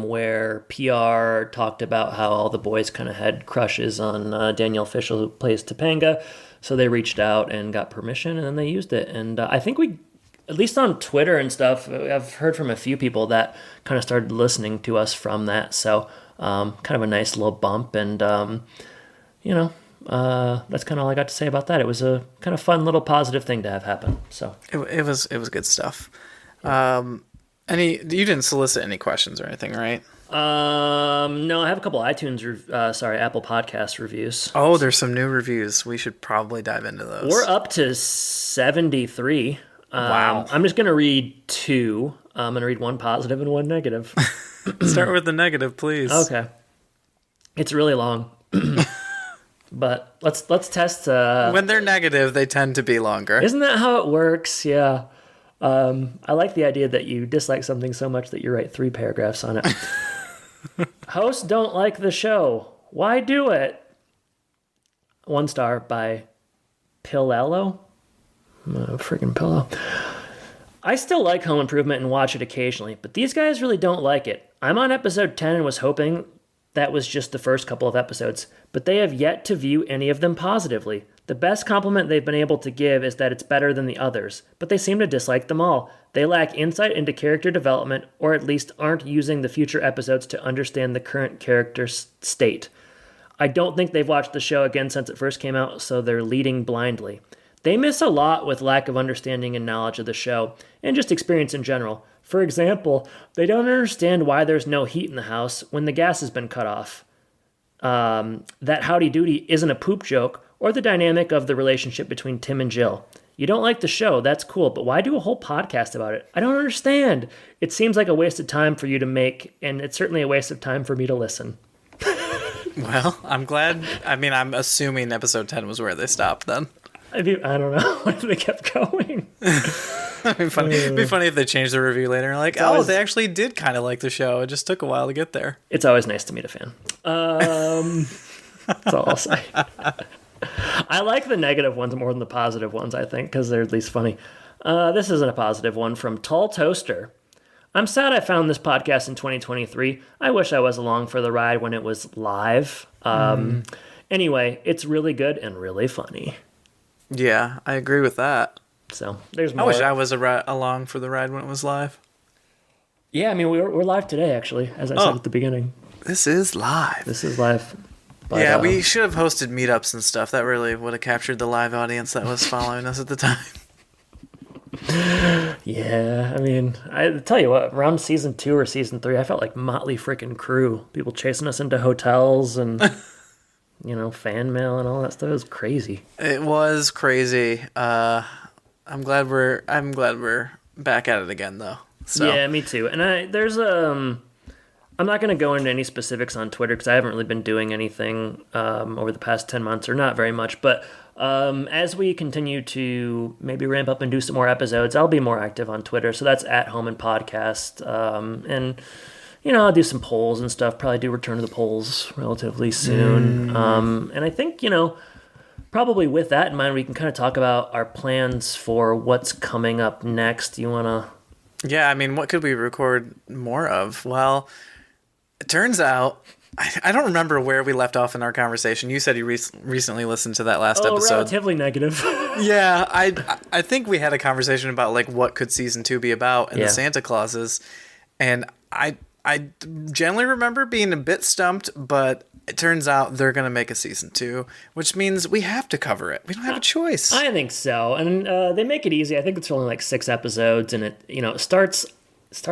where PR talked about how all the boys kind of had crushes on Danielle Fishel, who plays Topanga. So they reached out and got permission, and then they used it. And I think we, at least on Twitter and stuff, I've heard from a few people that kind of started listening to us from that. So kind of a nice little bump. And, that's kind of all I got to say about that. It was a kind of fun little positive thing to have happen. So it was good stuff. You didn't solicit any questions or anything, right? No, I have a couple iTunes, Apple Podcast reviews. Oh, there's some new reviews. We should probably dive into those. We're up to 73. Wow. I'm just going to read two. I'm going to read one positive and one negative. Start with the negative, please. Okay. It's really long. But let's test. When they're negative, they tend to be longer. Isn't that how it works? Yeah. I like the idea that you dislike something so much that you write 3 paragraphs on it. Hosts don't like the show. Why do it? 1 star by Pillello. Freaking Pillow. I still like Home Improvement and watch it occasionally, but these guys really don't like it. I'm on episode 10 and was hoping that was just the first couple of episodes, but they have yet to view any of them positively. The best compliment they've been able to give is that it's better than the others, but they seem to dislike them all. They lack insight into character development, or at least aren't using the future episodes to understand the current character state. I don't think they've watched the show again since it first came out, so they're leading blindly. They miss a lot with lack of understanding and knowledge of the show, and just experience in general. For example, they don't understand why there's no heat in the house when the gas has been cut off. That Howdy Doody isn't a poop joke, or the dynamic of the relationship between Tim and Jill. You don't like the show, that's cool, but why do a whole podcast about it? I don't understand. It seems like a waste of time for you to make, and it's certainly a waste of time for me to listen. Well, I'm glad. I mean, I'm assuming episode 10 was where they stopped then. I don't know if they kept going. It'd be funny if they changed the review later. Like, they actually did kind of like the show. It just took a while to get there. It's always nice to meet a fan. That's all I'll say. I like the negative ones more than the positive ones, I think, because they're at least funny. This isn't a positive one from Tall Toaster. I'm sad I found this podcast in 2023. I wish I was along for the ride when it was live. Anyway, it's really good and really funny. Yeah, I agree with that. So there's more. I wish I was along for the ride when it was live. Yeah, I mean, we're live today, actually, as I said at the beginning. This is live. This is live. But, yeah, we should have hosted meetups and stuff. That really would have captured the live audience that was following us at the time. Yeah, I mean, I tell you what, around season 2 or season 3, I felt like Motley freaking Crue. People chasing us into hotels and, fan mail and all that stuff. It was crazy. It was crazy. I'm glad we're back at it again, though. So. Yeah, me too. And I'm not going to go into any specifics on Twitter because I haven't really been doing anything over the past 10 months, or not very much. But as we continue to maybe ramp up and do some more episodes, I'll be more active on Twitter. So that's at Home and Podcast. And, I'll do some polls and stuff. Probably do return to the polls relatively soon. And I think, probably with that in mind, we can kind of talk about our plans for what's coming up next. You want to... Yeah, I mean, what could we record more of? Well, it turns out, I don't remember where we left off in our conversation. You said you recently listened to that last episode. Relatively negative. Yeah, I think we had a conversation about, like, what could season 2 be about and the Santa Clauses. And I generally remember being a bit stumped, but it turns out they're going to make a season 2, which means we have to cover it. We don't have a choice. I think so, and they make it easy. I think it's only like 6 episodes, and it starts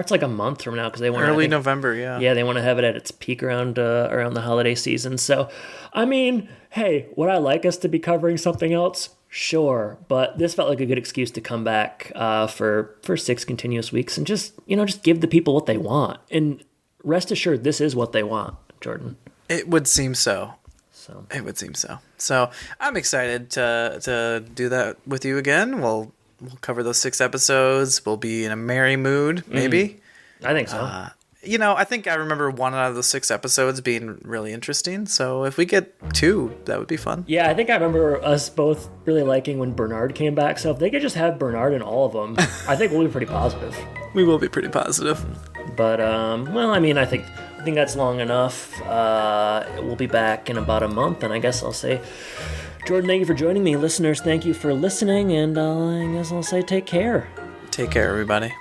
like a month from now because they want Early November, yeah. Yeah, they want to have it at its peak around the holiday season. So, I mean, hey, would I like us to be covering something else? Sure, but this felt like a good excuse to come back for 6 continuous weeks and just give the people what they want. And rest assured, this is what they want, Jordan. It would seem so. So it would seem so. So I'm excited to do that with you again. We'll cover those 6 episodes. We'll be in a merry mood, maybe. I think so. I think I remember 1 out of those 6 episodes being really interesting. So if we get 2, that would be fun. Yeah, I think I remember us both really liking when Bernard came back. So if they could just have Bernard in all of them, I think we'll be pretty positive. We will be pretty positive. But I think that's long enough. We'll be back in about a month, and I guess I'll say, Jordan, thank you for joining me. Listeners, thank you for listening, and I guess I'll say take care. Take care, everybody.